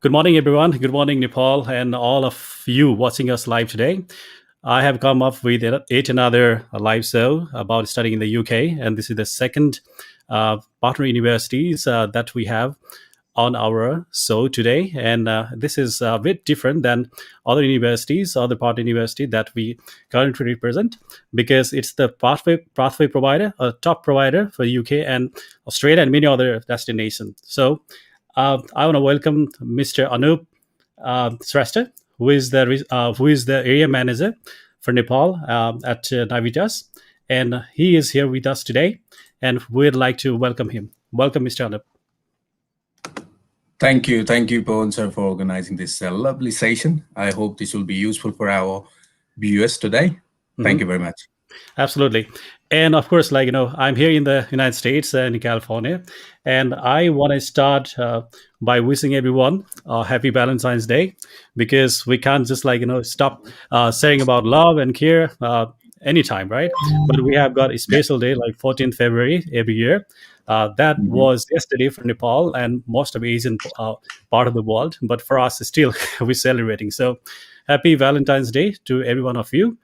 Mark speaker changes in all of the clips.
Speaker 1: Good morning, everyone. Good morning, Nepal, and all of you watching us live today. I have come up with yet another live show about studying in the UK, and this is the second partner universities that we have on our show today. And this is a bit different than other universities, other partner university that we currently represent, because it's the pathway provider, a top provider for the UK and Australia and many other destinations. So I want to welcome Mr. Anup Shrestha, who is the area manager for Nepal at Navitas, and he is here with us today, and we'd like to welcome him. Welcome, Mr. Anup.
Speaker 2: Thank you, Pawan sir, for organizing this lovely session. I hope this will be useful for our viewers today. Thank you very much.
Speaker 1: Absolutely. And of course, I'm here in the United States in California, and I want to start by wishing everyone a happy Valentine's Day, because we can't just stop saying about love and care anytime, right? But we have got a special day like 14th February every year. That was yesterday for Nepal and most of Asian part of the world, but for us still we're celebrating. So happy Valentine's Day to every one of you.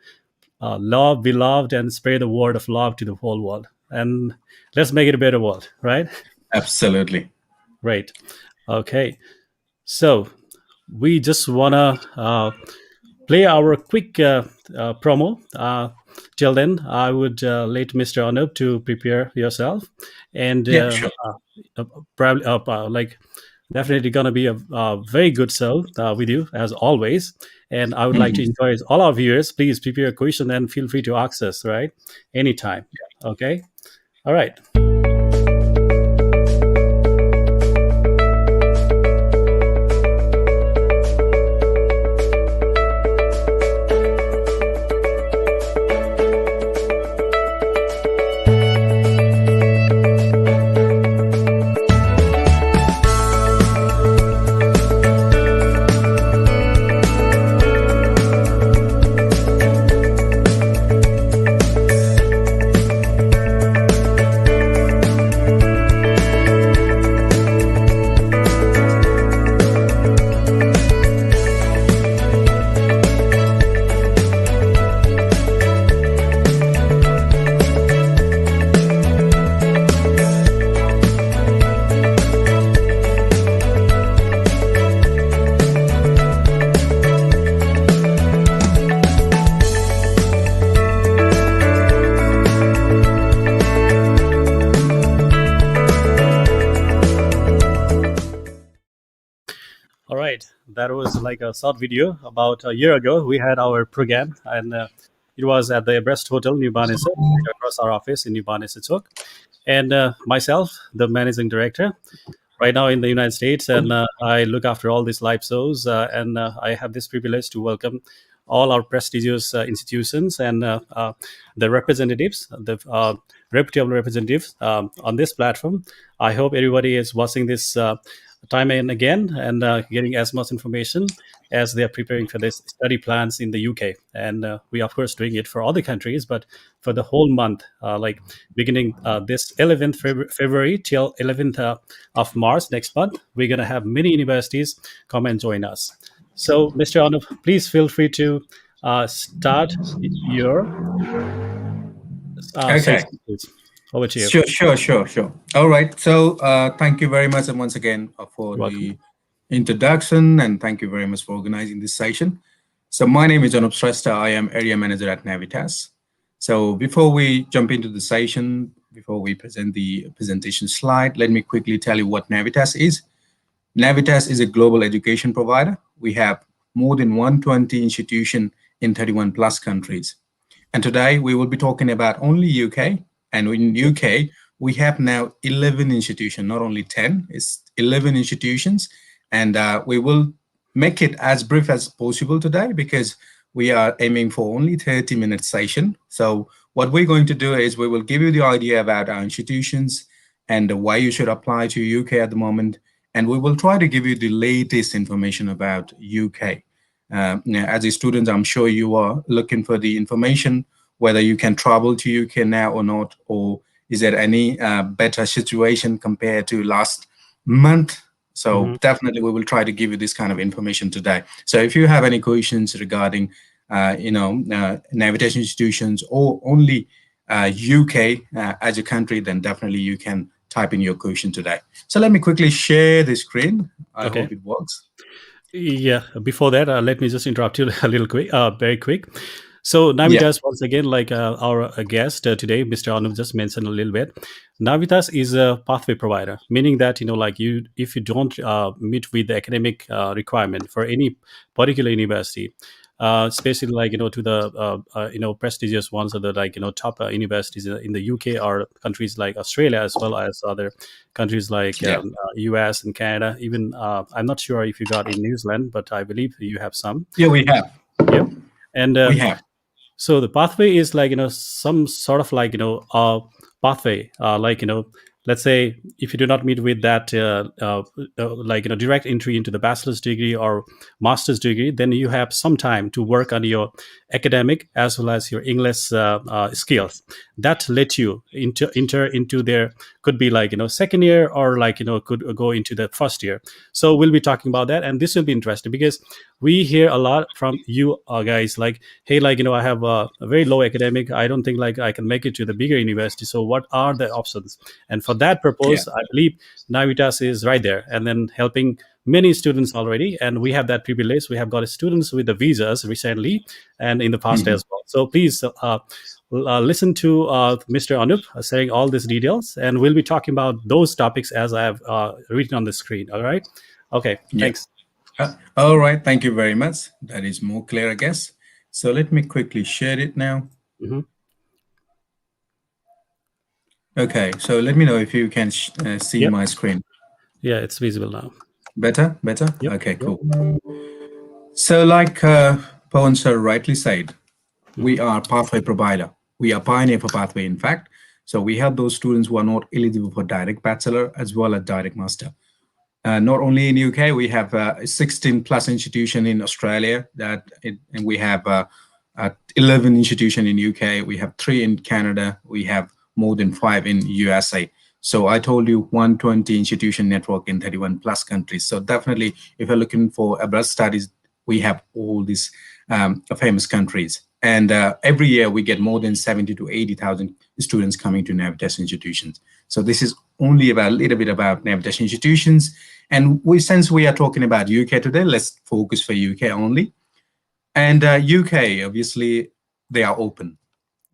Speaker 1: Love, be loved, and spread the word of love to the whole world. And let's make it a better world, right?
Speaker 2: Absolutely.
Speaker 1: Right. Okay. So we just want to play our quick promo. Till then, I would let Mr. Anup to prepare yourself. And
Speaker 2: Sure.
Speaker 1: probably definitely going to be a very good show with you as always. And I would like to encourage all our viewers, please prepare a question and feel free to access, right? Anytime. Okay. All right. All right, that was like a short video. About a year ago, we had our program, and it was at the Everest Hotel, New Banesar, across our office in New Banesar Chowk. And myself, the managing director, right now in the United States, and I look after all these live shows, and I have this privilege to welcome all our prestigious institutions and the representatives, the reputable representatives on this platform. I hope everybody is watching this time and again and getting as much information as they are preparing for this study plans in the UK. And we, of course, doing it for other countries, but for the whole month, like beginning this 11th February till 11th of March next month, we're going to have many universities come and join us. So, Mr. Anup, please feel free to start your session, please. Over to you.
Speaker 2: Sure. All right. So thank you very much, and once again for the introduction, and thank you very much for organizing this session. So my name is Anup Shrestha. I am area manager at Navitas. So before we jump into the session, before we present the presentation slide, let me quickly tell you what Navitas is. Navitas is a global education provider. We have more than 120 institutions in 31 plus countries. And today we will be talking about only UK. And in UK, we have now 11 institutions, not only 10, it's 11 institutions. And we will make it as brief as possible today because we are aiming for only 30-minute session. So what we're going to do is we will give you the idea about our institutions and why you should apply to UK at the moment. And we will try to give you the latest information about UK. As a student, I'm sure you are looking for the information whether you can travel to UK now or not, or is there any better situation compared to last month? So
Speaker 1: Hmm.
Speaker 2: definitely we will try to give you this kind of information today. So if you have any questions regarding, navigation institutions or only UK as a country, then definitely you can type in your question today. So let me quickly share the screen. I
Speaker 1: Okay.
Speaker 2: hope it works.
Speaker 1: Yeah. Before that, let me just interrupt you a little quick, very quick. So
Speaker 2: Yeah,
Speaker 1: Navitas, once again, like our guest today, Mr. Anup just mentioned a little bit. Navitas is a pathway provider, meaning that like you, if you don't meet with the academic requirement for any particular university, especially like to the prestigious ones or the like top universities in the UK or countries like Australia, as well as other countries like
Speaker 2: yeah,
Speaker 1: US and Canada. Even I'm not sure if you got in New Zealand, but I believe you have some.
Speaker 2: yeah. We have,
Speaker 1: Yep. And
Speaker 2: we have.
Speaker 1: so the pathway is like some sort of like pathway, like let's say if you do not meet with that like direct entry into the bachelor's degree or master's degree, then you have some time to work on your academic as well as your English skills that let you enter into their, could be like second year, or like could go into the first year. So we'll be talking about that, and this will be interesting because we hear a lot from you guys like, hey, like I have a very low academic, I don't think like I can make it to the bigger university, so what are the options? And for that
Speaker 2: Yeah.
Speaker 1: purpose, I believe Navitas is right there and then helping many students already. And we have that privilege, we have got students with the visas recently and in the past
Speaker 2: Mhm.
Speaker 1: as well. So please listen to Mr. Anup saying all these details, and we'll be talking about those topics as I have written on the screen. All right. Okay,
Speaker 2: Yeah.
Speaker 1: thanks.
Speaker 2: All right. Thank you very much. That is more clear, I guess. So let me quickly share it now.
Speaker 1: Hmm.
Speaker 2: Okay. So let me know if you can see
Speaker 1: Yep.
Speaker 2: my screen.
Speaker 1: Yeah, it's visible now.
Speaker 2: Better? Better?
Speaker 1: Yep.
Speaker 2: Okay,
Speaker 1: Yep.
Speaker 2: cool. So, like Pawan sir rightly said, we
Speaker 1: Hmm.
Speaker 2: are pathway provider. We are pioneer for pathway, in fact. So we help those students who are not eligible for direct bachelor as well as direct master. Not only in UK, we have 16 plus institution in Australia and we have 11 institution in UK. We have 3 in Canada. We have more than 5 in USA. So I told you 120 institution network in 31 plus countries. So definitely, if you're looking for abroad studies, we have all these famous countries. And every year we get more than 70 to 80,000 students coming to NaviTest institutions. So this is only about a little bit about NaviTest institutions. And since we are talking about UK today, let's focus for UK only. And UK, obviously, they are open.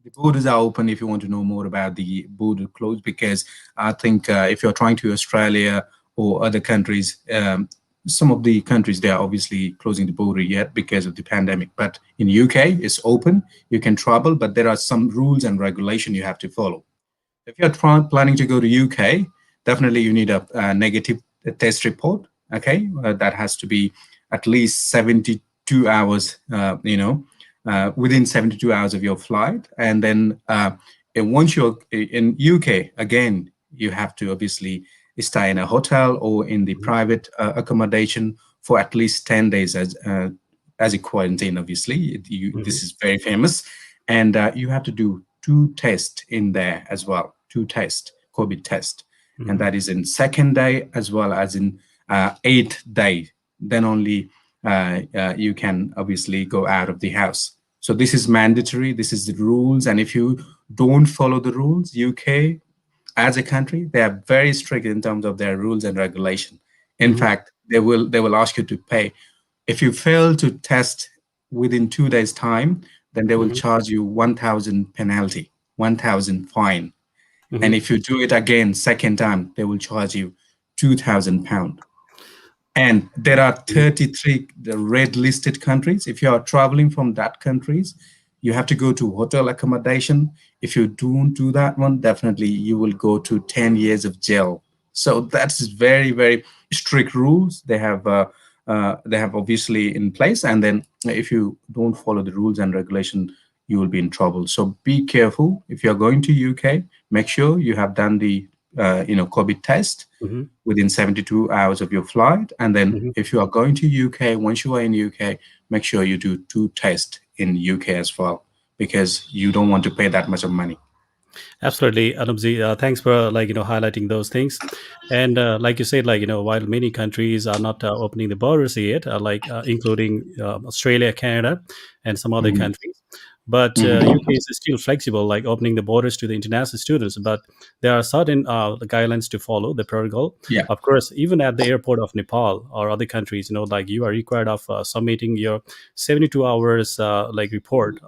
Speaker 2: The borders are open if you want to know more about the border closed, because I think if you're trying to Australia or other countries, some of the countries, they are obviously closing the border yet because of the pandemic. But in UK, it's open. You can travel, but there are some rules and regulation you have to follow. If you're planning to go to UK, definitely you need a negative test report. Okay, that has to be at least 72 hours. Within 72 hours of your flight, and then and once you're in UK again, you have to obviously stay in a hotel or in the
Speaker 1: Hmm.
Speaker 2: private accommodation for at least 10 days as a quarantine. Obviously,
Speaker 1: Hmm.
Speaker 2: this is very famous, and you have to do 2 tests in there as well. 2 tests, COVID test, and
Speaker 1: Hmm.
Speaker 2: that is in second day as well as in 8th day. Then only you can obviously go out of the house. So this is mandatory. This is the rules, and if you don't follow the rules, UK as a country, they are very strict in terms of their rules and regulation. In
Speaker 1: Hmm.
Speaker 2: fact, they will ask you to pay. If you fail to test within 2 days' time, then they will
Speaker 1: Hmm.
Speaker 2: charge you 1,000 penalty, 1,000 fine. And
Speaker 1: Hmm.
Speaker 2: if you do it again second time, they will charge you £2,000. And there are 33 red listed countries. If you are traveling from that countries, you have to go to hotel accommodation. If you don't do that one, definitely you will go to 10 years of jail. So that's very, very strict rules they have obviously in place. And then if you don't follow the rules and regulation, you will be in trouble. So be careful. If you're going to UK, make sure you have done the COVID test
Speaker 1: Hmm.
Speaker 2: within 72 hours of your flight. And then
Speaker 1: Hmm.
Speaker 2: if you are going to UK, once you are in UK, make sure you do 2 tests in UK as well, because you don't want to pay that much of money.
Speaker 1: Absolutely, Anupji. Thanks for highlighting those things. And like you said, while many countries are not opening the borders yet, including Australia, Canada, and some other
Speaker 2: Mhm,
Speaker 1: countries, but UK
Speaker 2: mhm.
Speaker 1: is still flexible, like opening the borders to the international students. But there are certain guidelines to follow, the protocol.
Speaker 2: Yeah,
Speaker 1: Of course, even at the airport of Nepal or other countries, like you are required of submitting your 72 hours report,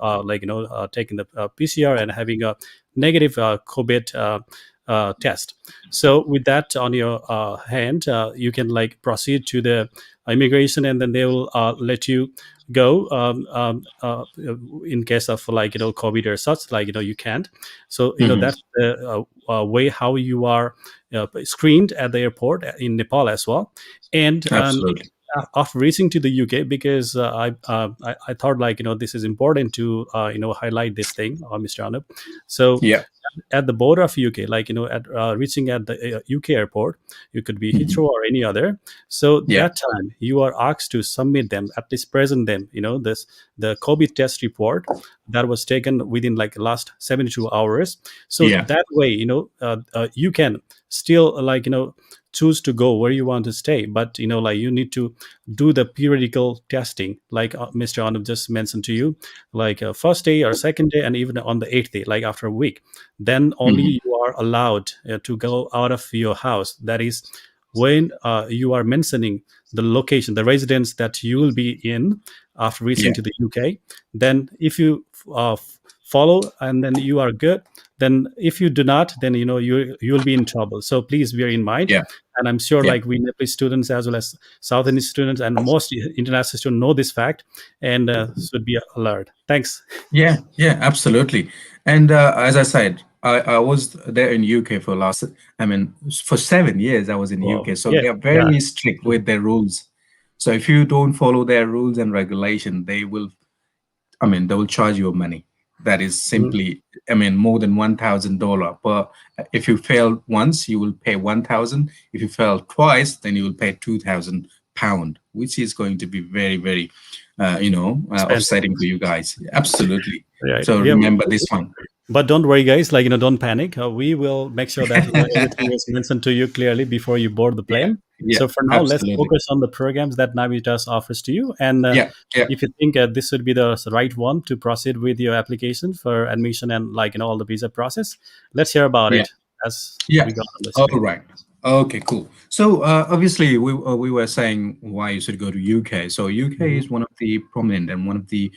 Speaker 1: taking the PCR and having a negative COVID test. So with that on your hand, you can proceed to the immigration, and then they will let you go in case of COVID or such. You can't. So
Speaker 2: mhm.
Speaker 1: that's the way how you are screened at the airport in Nepal as well. And
Speaker 2: Absolutely.
Speaker 1: after reaching to the UK, because I thought this is important to highlight this thing, Mr. Anup. So
Speaker 2: Yeah,
Speaker 1: at the border of UK, at reaching at the UK airport, you could be
Speaker 2: mhm.
Speaker 1: Heathrow or any other. So
Speaker 2: Yeah,
Speaker 1: that time you are asked to submit them, at least present them. This the COVID test report that was taken within last 72 hours. So
Speaker 2: yeah,
Speaker 1: that way, you can still choose to go where you want to stay, but you need to do the periodical testing, like Mr. Anup just mentioned to you, first day or second day, and even on the eighth day, like after a week, then
Speaker 2: mhm.
Speaker 1: only you are allowed to go out of your house. That is when you are mentioning the location, the residence that you will be in after reaching
Speaker 2: Yeah,
Speaker 1: to the UK. Then if you follow, and then you are good. Then if you do not, then you will be in trouble. So please bear in mind.
Speaker 2: yeah,
Speaker 1: And I'm sure
Speaker 2: yeah.
Speaker 1: we Nepalese students as well as South Indian students and most international students know this fact, and should be alert. Thanks.
Speaker 2: Yeah, yeah, absolutely. And as I said, I was there in UK for I mean, for 7 years I was in
Speaker 1: Wow.
Speaker 2: UK. So
Speaker 1: Yeah.
Speaker 2: they are
Speaker 1: Yeah.
Speaker 2: very strict with their rules. So if you don't follow their rules and regulation, they will, I mean, they will charge you money. That is
Speaker 1: Mhm.
Speaker 2: simply, I mean, more than $1,000. But if you fail once, you will pay 1,000. If you fail twice, then you will pay £2,000, which is going to be very, very,
Speaker 1: Expensive.
Speaker 2: upsetting for you guys. Absolutely.
Speaker 1: Right.
Speaker 2: So
Speaker 1: Yeah.
Speaker 2: remember this one.
Speaker 1: But don't worry, guys. Don't panic. We will make sure that everything is mentioned to you clearly before you board the
Speaker 2: Yeah,
Speaker 1: plane.
Speaker 2: yeah,
Speaker 1: So for now, let's
Speaker 2: absolutely.
Speaker 1: focus on the programs that Navitas offers to you, and
Speaker 2: Yeah, yeah,
Speaker 1: if you think this would be the right one to proceed with your application for admission and all the visa process, let's hear about
Speaker 2: yeah.
Speaker 1: it as
Speaker 2: Yeah.
Speaker 1: we got on the
Speaker 2: All
Speaker 1: screen.
Speaker 2: right. Okay, cool. So obviously we were saying why you should go to UK. So UK
Speaker 1: Mhm.
Speaker 2: is one of the prominent and one of the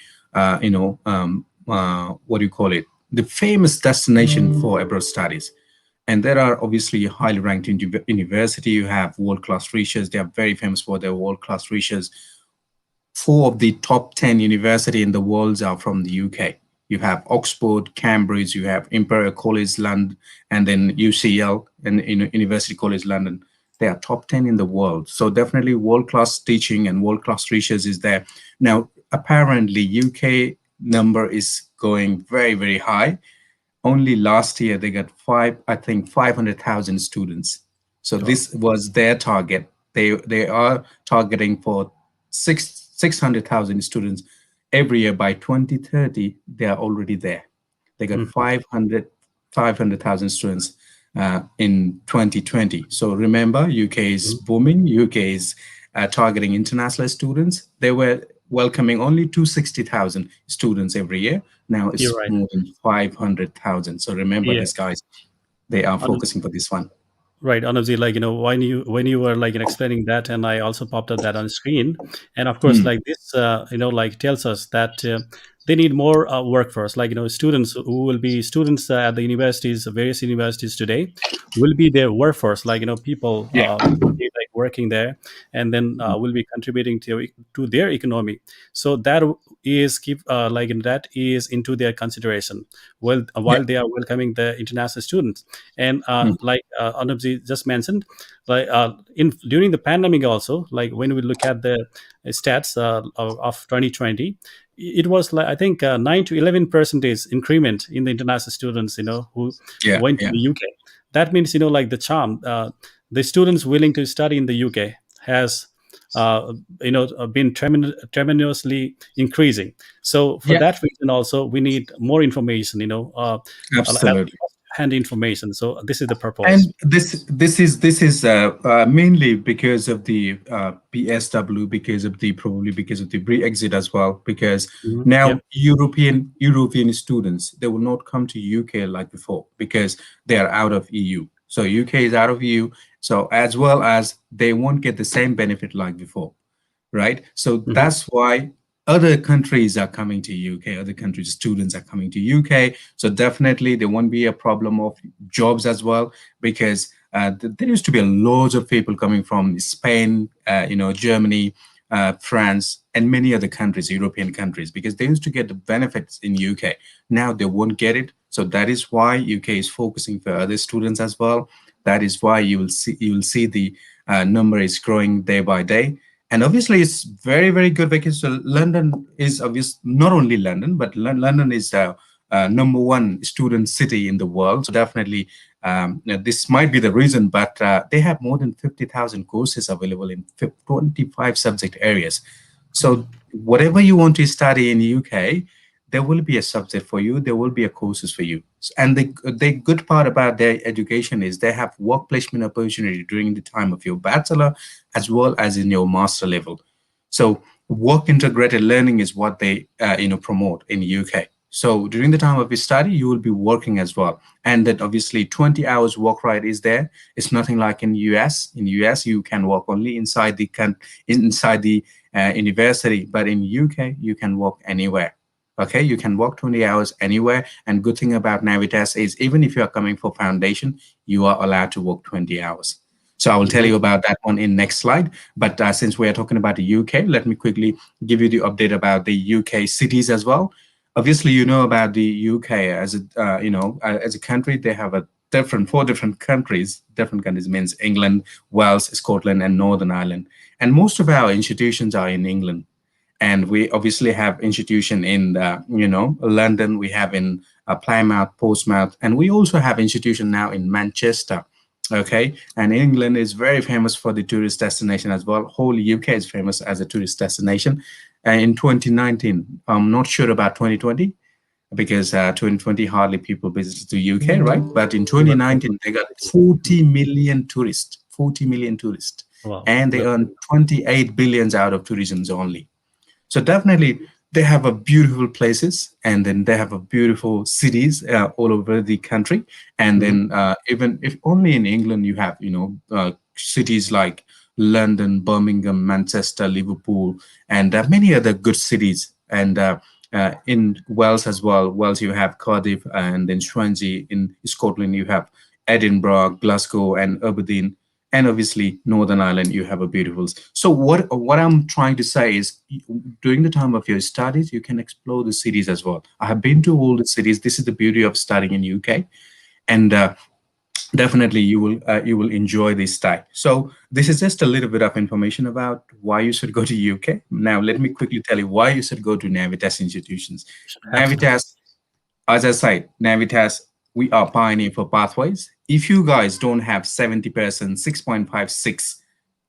Speaker 2: what do you call it? The famous destination for abroad studies. And there are obviously highly ranked university. You have world-class research. They are very famous for their world-class research. Four of the top 10 university in the world are from the UK. You have Oxford, Cambridge, you have Imperial College London, and then UCL and University College London. They are top 10 in the world. So definitely world-class teaching and world-class research is there. Now, apparently UK number is going very, very high. Only last year they got I think 500,000 students. So
Speaker 1: Oh.
Speaker 2: this was their target. They are targeting for 600,000 students every year. By 2030 they are already there. They got
Speaker 1: Mhm.
Speaker 2: 500,000 students in 2020. So remember, UK is
Speaker 1: Mhm.
Speaker 2: booming. UK is targeting international students. They were welcoming only 260,000 students every year. Now
Speaker 1: You're
Speaker 2: it's
Speaker 1: right.
Speaker 2: more than 500,000. So remember,
Speaker 1: Yeah.
Speaker 2: these guys, they are focusing for this one.
Speaker 1: Right, honestly, when you were explaining that, and I also popped up that on screen, and of course,
Speaker 2: Mm,
Speaker 1: this, tells us that they need more workforce. Students who will be students at the universities, various universities today, will be their workforce. People
Speaker 2: yeah.
Speaker 1: will be working there, and then will be contributing to their economy. So that is keep that is into their consideration. Well,
Speaker 2: Yeah.
Speaker 1: while they are welcoming the international students, and
Speaker 2: Mm,
Speaker 1: Anupji just mentioned, in during the pandemic also, when we look at the stats of 2020, it was I think 9 to 11 percentage increment in the international students who
Speaker 2: yeah.
Speaker 1: went to
Speaker 2: Yeah.
Speaker 1: the UK. That means the charm, the students willing to study in the UK has been tremendously increasing. So for
Speaker 2: Yeah.
Speaker 1: that reason also we need more information, as
Speaker 2: Absolutely.
Speaker 1: handy information. So this is the purpose.
Speaker 2: And this is mainly because of the PSW, because of the probably because of the Brexit as well. Because now
Speaker 1: Yep.
Speaker 2: European students, they will not come to UK like before because they are out of EU. So UK is out of EU. So as well as they won't get the same benefit like before, right? So
Speaker 1: Hmm.
Speaker 2: that's why other countries are coming to UK, other countries' students are coming to UK. So definitely there won't be a problem of jobs as well, because there used to be a loads of people coming from Spain, Germany, France, and many other countries, European countries, because they used to get the benefits in UK. Now they won't get it. So that is why UK is focusing for other students as well. That is why you will see the number is growing day by day. And obviously it's very very good because London is obvious, not only London, but London is the number one student city in the world. So definitely this might be the reason, but they have more than 50,000 courses available in 25 subject areas. So whatever you want to study in the UK, there will be a subject for you, there will be a courses for you. And the good part about their education is they have work placement opportunity during the time of your bachelor as well as in your master level. So work integrated learning is what they promote in the UK. So during the time of your study, you will be working as well. And then obviously 20 hours work right is there. It's nothing like in US. In US, you can work only inside the university, but in UK, you can work anywhere. Okay, you can work 20 hours anywhere. And good thing about Navitas is even if you are coming for foundation, you are allowed to work 20 hours. So I will tell
Speaker 1: Hmm.
Speaker 2: you about that one in next slide. But since we are talking about the UK, let me quickly give you the update about the UK cities as well. Obviously, you know about the UK as as a country. They have a different four different countries. Different countries means England, Wales, Scotland, and Northern Ireland. And most of our institutions are in England. And we obviously have institution in London. We have in Plymouth, Portsmouth, and we also have institution now in Manchester. Okay, and England is very famous for the tourist destination as well. Whole UK is famous as a tourist destination. In 2019, I'm not sure about 2020 because 2020 hardly people visited the UK, right? But in
Speaker 1: But
Speaker 2: 2019, they got 40 million tourists, 40 million tourists,
Speaker 1: wow,
Speaker 2: and they
Speaker 1: that,
Speaker 2: earn 28 billions out of tourism only. So definitely they have a beautiful places, and then they have a beautiful cities all over the country. And
Speaker 1: mhm,
Speaker 2: then even if only in England you have cities like London, Birmingham, Manchester, Liverpool, and many other good cities. And in Wales as well, Wales you have Cardiff, and then Swansea. In Scotland you have Edinburgh, Glasgow, and Aberdeen, and obviously Northern Ireland you have a beautiful. So what I'm trying to say is during the time of your studies you can explore the cities as well. I have been to all the cities. This is the beauty of studying in UK. And definitely you will enjoy this style. So this is just a little bit of information about why you should go to UK. Now let me quickly tell you why you should go to Navitas institutions.
Speaker 1: absolutely.
Speaker 2: Navitas, as I said, Navitas, we are pioneer for pathways. If you guys don't have 70%, 6.56,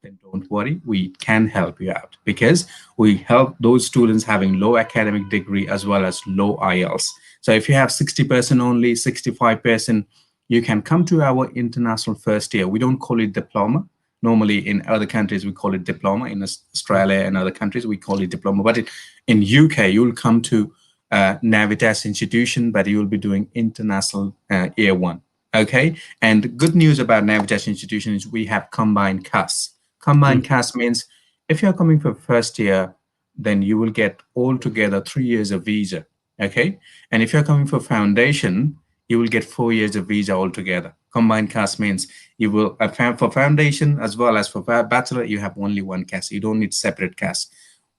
Speaker 2: then don't worry, we can help you out because we help those students having low academic degree as well as low IELTS. So if you have 60% only, 65%, you can come to our international first year. We don't call it diploma. Normally in other countries, we call it diploma. In Australia and other countries, we call it diploma. But in UK, you'll come to Navitas institution, but you will be doing international year one. Okay. And the good news about Navitas institution is we have combined CAS. Combined
Speaker 1: Mhm.
Speaker 2: CAS means if you're coming for first year, then you will get altogether 3 years of visa. Okay. And if you're coming for foundation, you will get 4 years of visa altogether. Combined CAS means you will for foundation as well as for bachelor, you have only one CAS. You don't need separate CAS.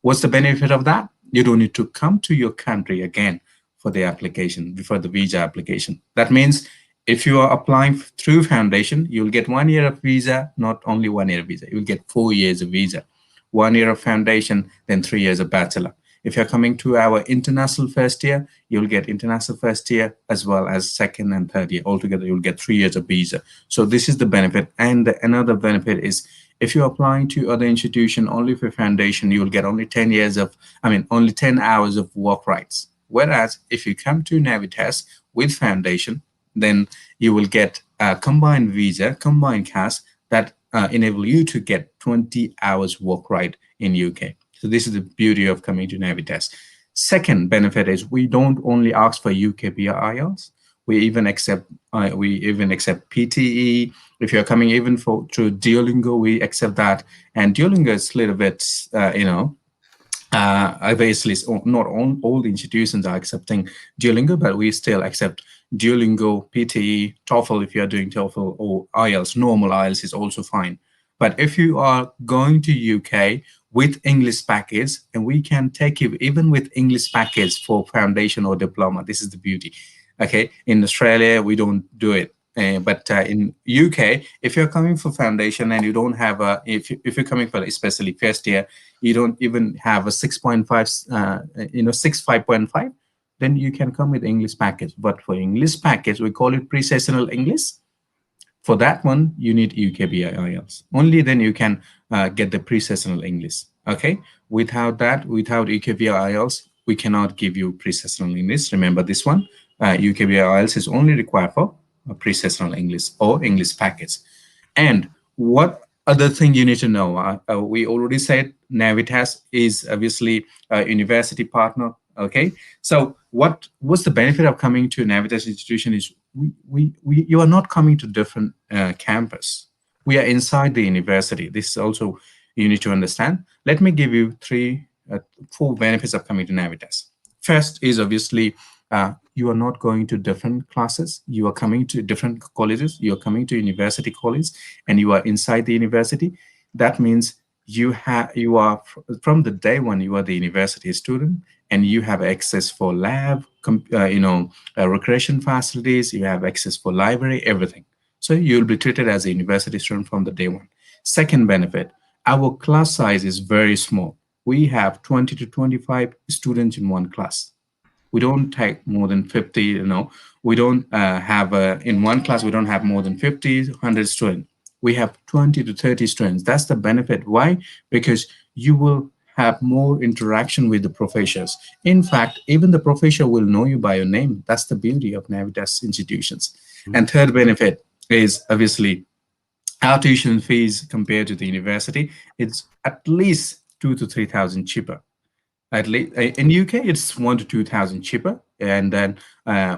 Speaker 2: What's the benefit of that? You don't need to come to your country again for the application, before the visa application. That means if you are applying through foundation, you'll get 1 year of visa, not only 1 year of visa, you'll get 4 years of visa. 1 year of foundation, then 3 years of bachelor. If you're coming to our international first year, you'll get international first year as well as second and third year. Altogether, you'll get 3 years of visa. So this is the benefit. And another benefit is if you're applying to other institution only for foundation, you'll get only 10 years of, only 10 hours of work rights. Whereas if you come to Navitas with foundation, then you will get a combined visa, combined CAS that enable you to get 20 hours work right in UK. So this is the beauty of coming to Navitas. Second benefit is we don't only ask for UKB or IELTS. We even accept PTE. If you're coming even through Duolingo, we accept that. And Duolingo is a little bit, obviously, not all the institutions are accepting Duolingo, but we still accept Duolingo, PTE, TOEFL. If you're doing TOEFL or IELTS, normal IELTS is also fine. But if you are going to UK with English package, and we can take you even with English package for foundation or diploma. This is the beauty. Okay, in Australia we don't do it. But in UK, if you're coming for foundation and you don't have a, if you're coming for especially first year, you don't even have a 6.5, 5.5, then you can come with English package. But for English package, we call it pre-sessional English. For that one, you need UKB IELTS. Only then you can get the pre-sessional English. Okay. Without that, without UKB IELTS, we cannot give you pre-sessional English. Remember this one. UKB IELTS is only required for a pre-sessional English or English package. And what other thing you need to know? We already said Navitas is obviously a university partner. Okay, so what's the benefit of coming to Navitas institution is you are not coming to different campus. We are inside the university. This is also you need to understand. Let me give you four benefits of coming to Navitas. First is obviously you are not going to different classes. You are coming to different colleges. You are coming to university college, and you are inside the university. That means you are from the day one you are the university student, and you have access for lab, recreation facilities. You have access for library, everything. So you'll be treated as a university student from the day one. Second benefit, our class size is very small. We have 20 to 25 students in one class. We don't take more than 50, we don't have in one class, we don't have more than 50, 100 students. We have 20 to 30 students. That's the benefit. Why? Because you will have more interaction with the professors. In fact, even the professor will know you by your name. That's the beauty of Navitas institutions. And third benefit is obviously our tuition fees compared to the university. It's at least 2,000 to 3,000 cheaper. At least in UK, it's 1,000 to 2,000 cheaper, and then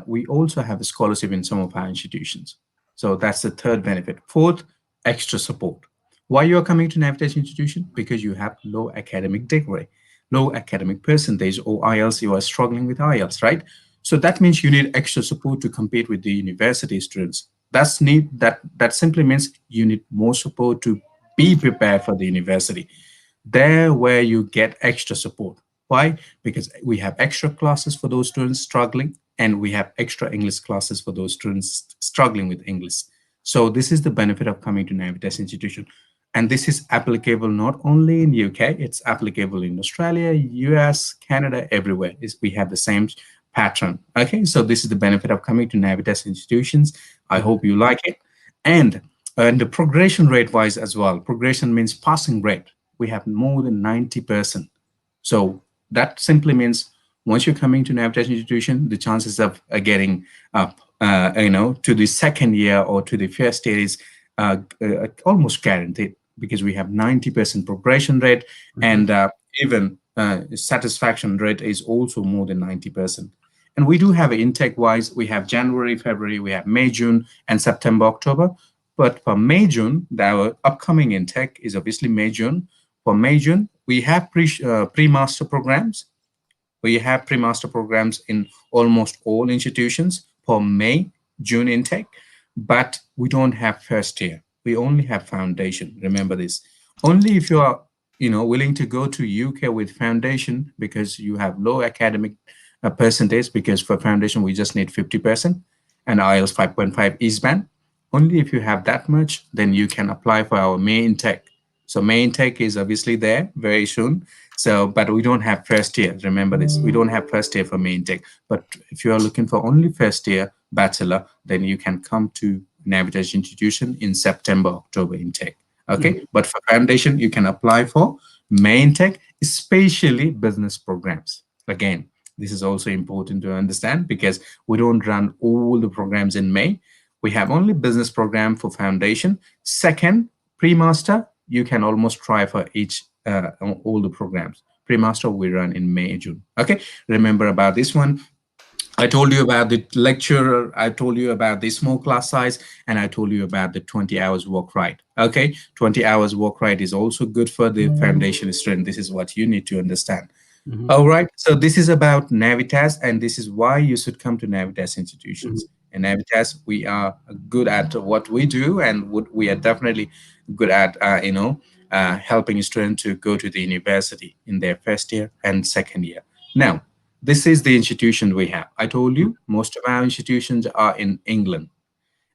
Speaker 2: we also have a scholarship in some of our institutions. So that's the third benefit. Fourth, extra support. Why you are coming to Navitas institution? Because you have low academic degree, low academic percentage, or IELTS. You are struggling with IELTS, right? So that means you need extra support to compete with the university students. That simply means you need more support to be prepared for the university. There where you get extra support. Why? Because we have extra classes for those students struggling, and we have extra English classes for those students struggling with English. So this is the benefit of coming to Navitas institution. And this is applicable not only in UK, it's applicable in Australia, US, Canada, everywhere. We have the same pattern. Okay, so this is the benefit of coming to Navitas institutions. I hope you like it. And the progression rate wise as well, progression means passing rate. We have more than 90%. So that simply means once you're coming to Navitas institution, the chances of getting up, to the second year or to the first year is almost guaranteed, because we have 90% progression rate, and even satisfaction rate is also more than 90%. And we do have intake wise, we have January, February, we have May, June, and September, October. But for May, June, our upcoming intake is obviously May, June. For May, June, we have pre-master programs. We have pre-master programs in almost all institutions for May, June intake, but we don't have first year. We only have foundation. Remember this. Only if you are, willing to go to UK with foundation because you have low academic percentage, because for foundation we just need 50% and IELTS 5.5 is band. Only if you have that much, then you can apply for our May intake. So May intake is obviously there very soon. So, but we don't have first year. Remember this. We don't have first year for May intake. But if you are looking for only first year bachelor, then you can come to Navitas institution in September, October intake. Okay. But for foundation, you can apply for May intake, especially business programs. Again, This is also important to understand because we don't run all the programs in May. We have only business program for foundation. Second, pre-master, you can almost try for each all the programs. Pre-master we run in May, June. Okay, remember about this one. I told you about the lecturer, I told you about the small class size, and I told you about the 20 hours work right. Okay, 20 hours work right is also good for the foundation student. This is what you need to understand.
Speaker 1: Hmm.
Speaker 2: All right, so this is about Navitas, and this is why you should come to Navitas institutions.
Speaker 1: Hmm.
Speaker 2: In Navitas, we are good at what we do, and we are definitely good at, helping students to go to the university in their first year and second year. Now, this is the institution we have. I told you most of our institutions are in England.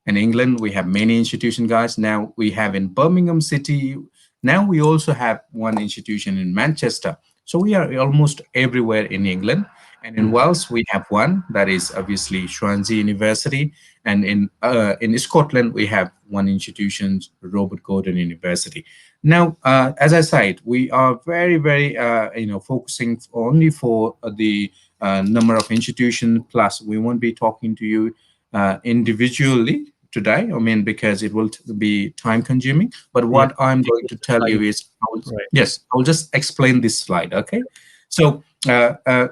Speaker 2: In England, we have many institutions, guys. Now we have in Birmingham City. Now we also have one institution in Manchester. So we are almost everywhere in England. And in
Speaker 1: Hmm.
Speaker 2: Wales, we have one that is obviously Swansea University. And in Scotland, we have one institution, Robert Gordon University. Now, as I said, we are very, focusing only for the number of institutions. Plus, we won't be talking to you individually today. I mean, because it will be time consuming. But
Speaker 1: Yeah.
Speaker 2: what I'm going to tell
Speaker 1: Time.
Speaker 2: you is,
Speaker 1: Right.
Speaker 2: yes, I'll just explain this slide. Okay. So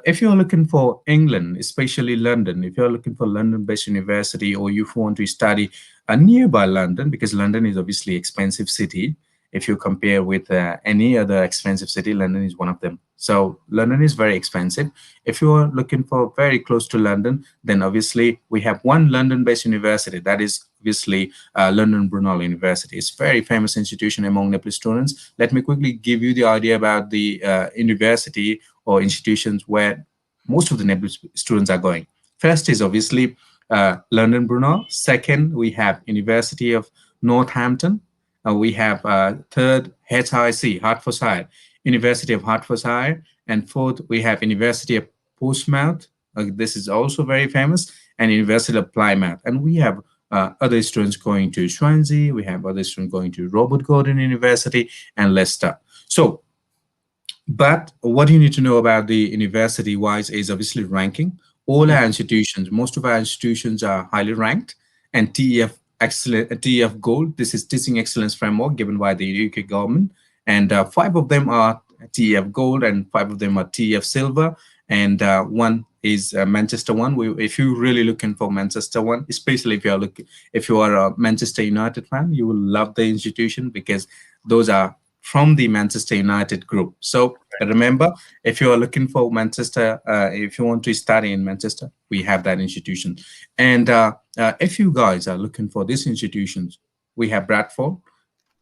Speaker 2: if you're looking for England, especially London, if you're looking for London-based university, or you want to study nearby London, because London is obviously expensive city. If you compare with any other expensive city, London is one of them. So London is very expensive. If you are looking for very close to London, then obviously we have one London-based university. That is obviously London Brunel University. It's a very famous institution among Nepalese students. Let me quickly give you the idea about the university or institutions where most of the Nepalese students are going. First is obviously London Brunel. Second, we have University of Northampton. We have third, HIC, Hertfordshire, University of Hertfordshire. And fourth, we have University of Portsmouth. This is also very famous, and University of Plymouth. And we have other students going to Swansea. We have other students going to Robert Gordon University and Leicester. So, but what you need to know about the university wise is obviously ranking. All our institutions, most of our institutions are highly ranked, and TEF excellent, TEF Gold. This is Teaching Excellence Framework given by the UK government, and five of them are TEF Gold, and five of them are TEF Silver, and one is Manchester one. If you're really looking for Manchester one, especially if you are a Manchester United fan, you will love the institution because those are from the Manchester United group. So remember, if you are looking for Manchester, if you want to study in Manchester, we have that institution. And if you guys are looking for these institutions, we have Bradford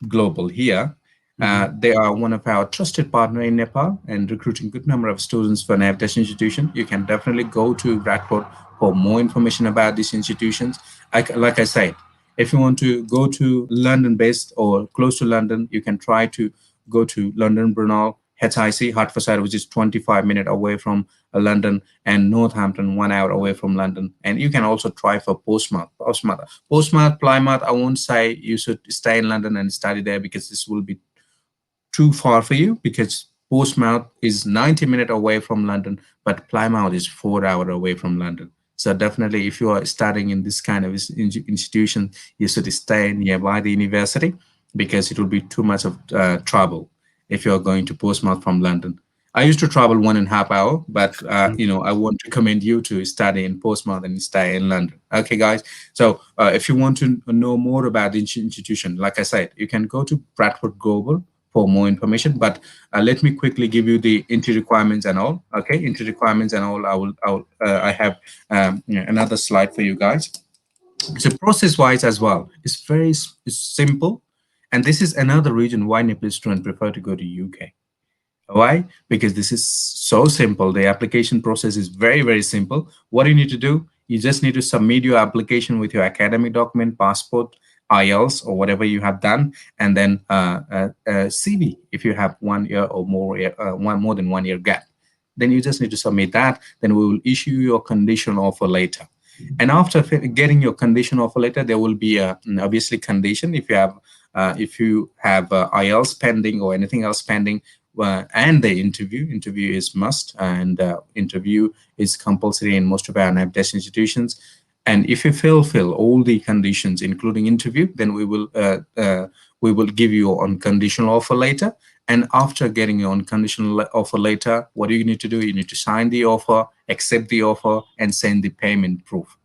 Speaker 2: Global here.
Speaker 1: Hmm.
Speaker 2: They are one of our trusted partner in Nepal and recruiting good number of students for NaviTest institution. You can definitely go to Bradford for more information about these institutions. Like I said, if you want to go to London based or close to London, you can try to go to London Brunel, HIC, Hertfordshire, which is 25-minute away from London, and Northampton, 1 hour away from London. And you can also try for Portsmouth, Plymouth. I won't say you should stay in London and study there because this will be too far for you, because Portsmouth is 90 minutes away from London, but Plymouth is 4 hours away from London. So definitely, if you are studying in this kind of institution, you should stay nearby the university because it will be too much of trouble if you are going to Portsmouth from London. I used to travel 1.5 hours, but I want to commend you to study in Portsmouth and stay in London. Okay, guys. So if you want to know more about the institution, like I said, you can go to Bradford Global for more information. But let me quickly give you the entry requirements and all. Okay, entry requirements and all. I have another slide for you guys. So process-wise as well, it's simple, and this is another reason why Nepalese students prefer to go to UK. Why? Because this is so simple. The application process is very simple. What you need to do, you just need to submit your application with your academic document, passport, IELTS, or whatever you have done, and then CV if you have 1 year or more, one more than 1 year gap. Then you just need to submit that. Then we will issue your conditional offer letter. And after getting your conditional offer letter, there will be a obviously condition if you have IELTS pending or anything else pending. and the interview is must, and interview is compulsory in most of our NaviTest institutions. And if you fulfill all the conditions, including interview, then we will give you on conditional offer later. And after getting your unconditional offer later, what do you need to do? You need to sign the offer, accept the offer, and send the payment proof.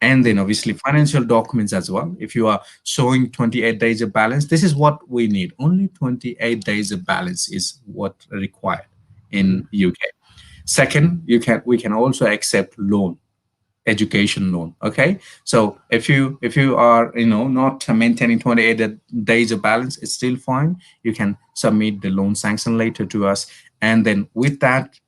Speaker 2: And then obviously financial documents as well. If you are showing 28 days of balance, this is what we need. Only 28 days of balance is what required
Speaker 1: Mhm.
Speaker 2: in UK. Second, we can also accept loan, education loan. Okay, so if you are not maintaining 28 days of balance, it's still fine. You can submit the loan sanction letter to us, and then with that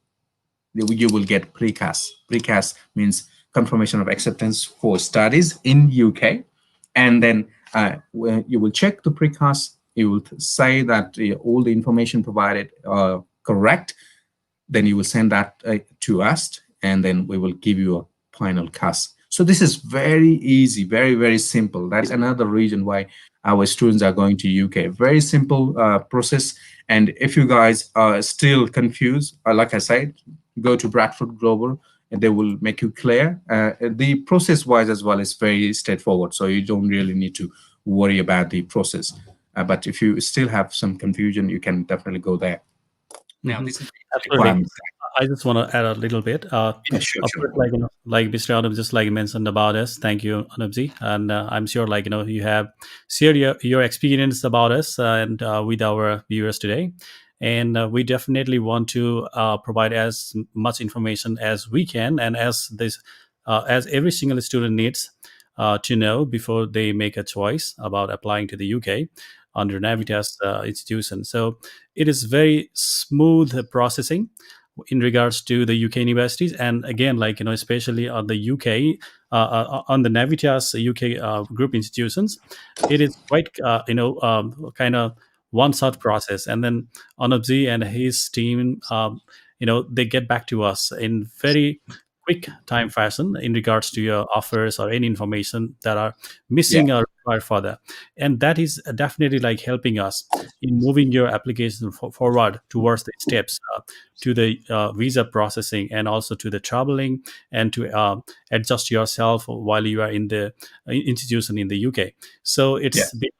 Speaker 2: you will get precast. Precast means confirmation of acceptance for studies in UK, and then when you will check the precast, you will say that all the information provided are correct, then you will send that to us, and then we will give you a final cast. So this is very easy, very, very simple. That is another reason why our students are going to UK. Very simple process. And if you guys are still confused, like I said, go to Bradford Global and they will make you clear. The process wise as well is very straightforward. So you don't really need to worry about the process. But if you still have some confusion, you can definitely go there. Now,
Speaker 1: Mhm.
Speaker 2: this is the
Speaker 1: Absolutely.
Speaker 2: requirements.
Speaker 1: I just want to add a little bit.
Speaker 2: Yeah, sure,
Speaker 1: Of
Speaker 2: sure.
Speaker 1: course, like Mr. Anup just like mentioned about us. Thank you, Anupji, and I'm sure you have shared your experience about us and with our viewers today, and we definitely want to provide as much information as we can, and as every single student needs to know before they make a choice about applying to the UK under Navitas institution. So it is very smooth processing in regards to the UK universities, and again, especially on the UK, on the Navitas UK group institutions, it is quite kind of one shot process, and then Anubzi and his team, they get back to us in very quick time fashion in regards to your offers or any information that are
Speaker 2: Yeah,
Speaker 1: missing or required for that, and that is definitely like helping us in moving your application forward towards the steps to the visa processing, and also to the traveling, and to adjust yourself while you are in the institution in the UK. So
Speaker 2: yeah.
Speaker 1: it's been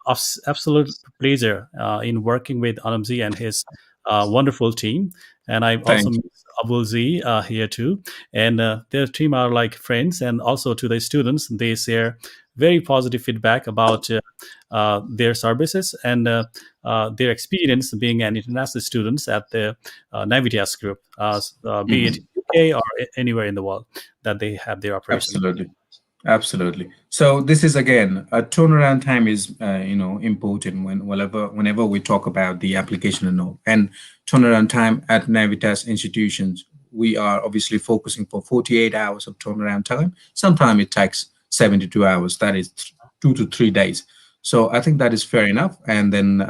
Speaker 1: absolute pleasure in working with Anamzi and his wonderful team. And I also
Speaker 2: Thank
Speaker 1: met
Speaker 2: you.
Speaker 1: Abul Z here too. And their team are like friends. And also to the students, they share very positive feedback about their services and their experience being an international students at the Navitas group, be it
Speaker 2: Mhm.
Speaker 1: UK or anywhere in the world that they have their operation.
Speaker 2: Absolutely. Absolutely. So this is again a turnaround time is important whenever we talk about the application and all. And turnaround time at Navitas institutions, we are obviously focusing for 48 hours of turnaround time. Sometimes it takes 72 hours. That is 2 to 3 days. So I think that is fair enough. And then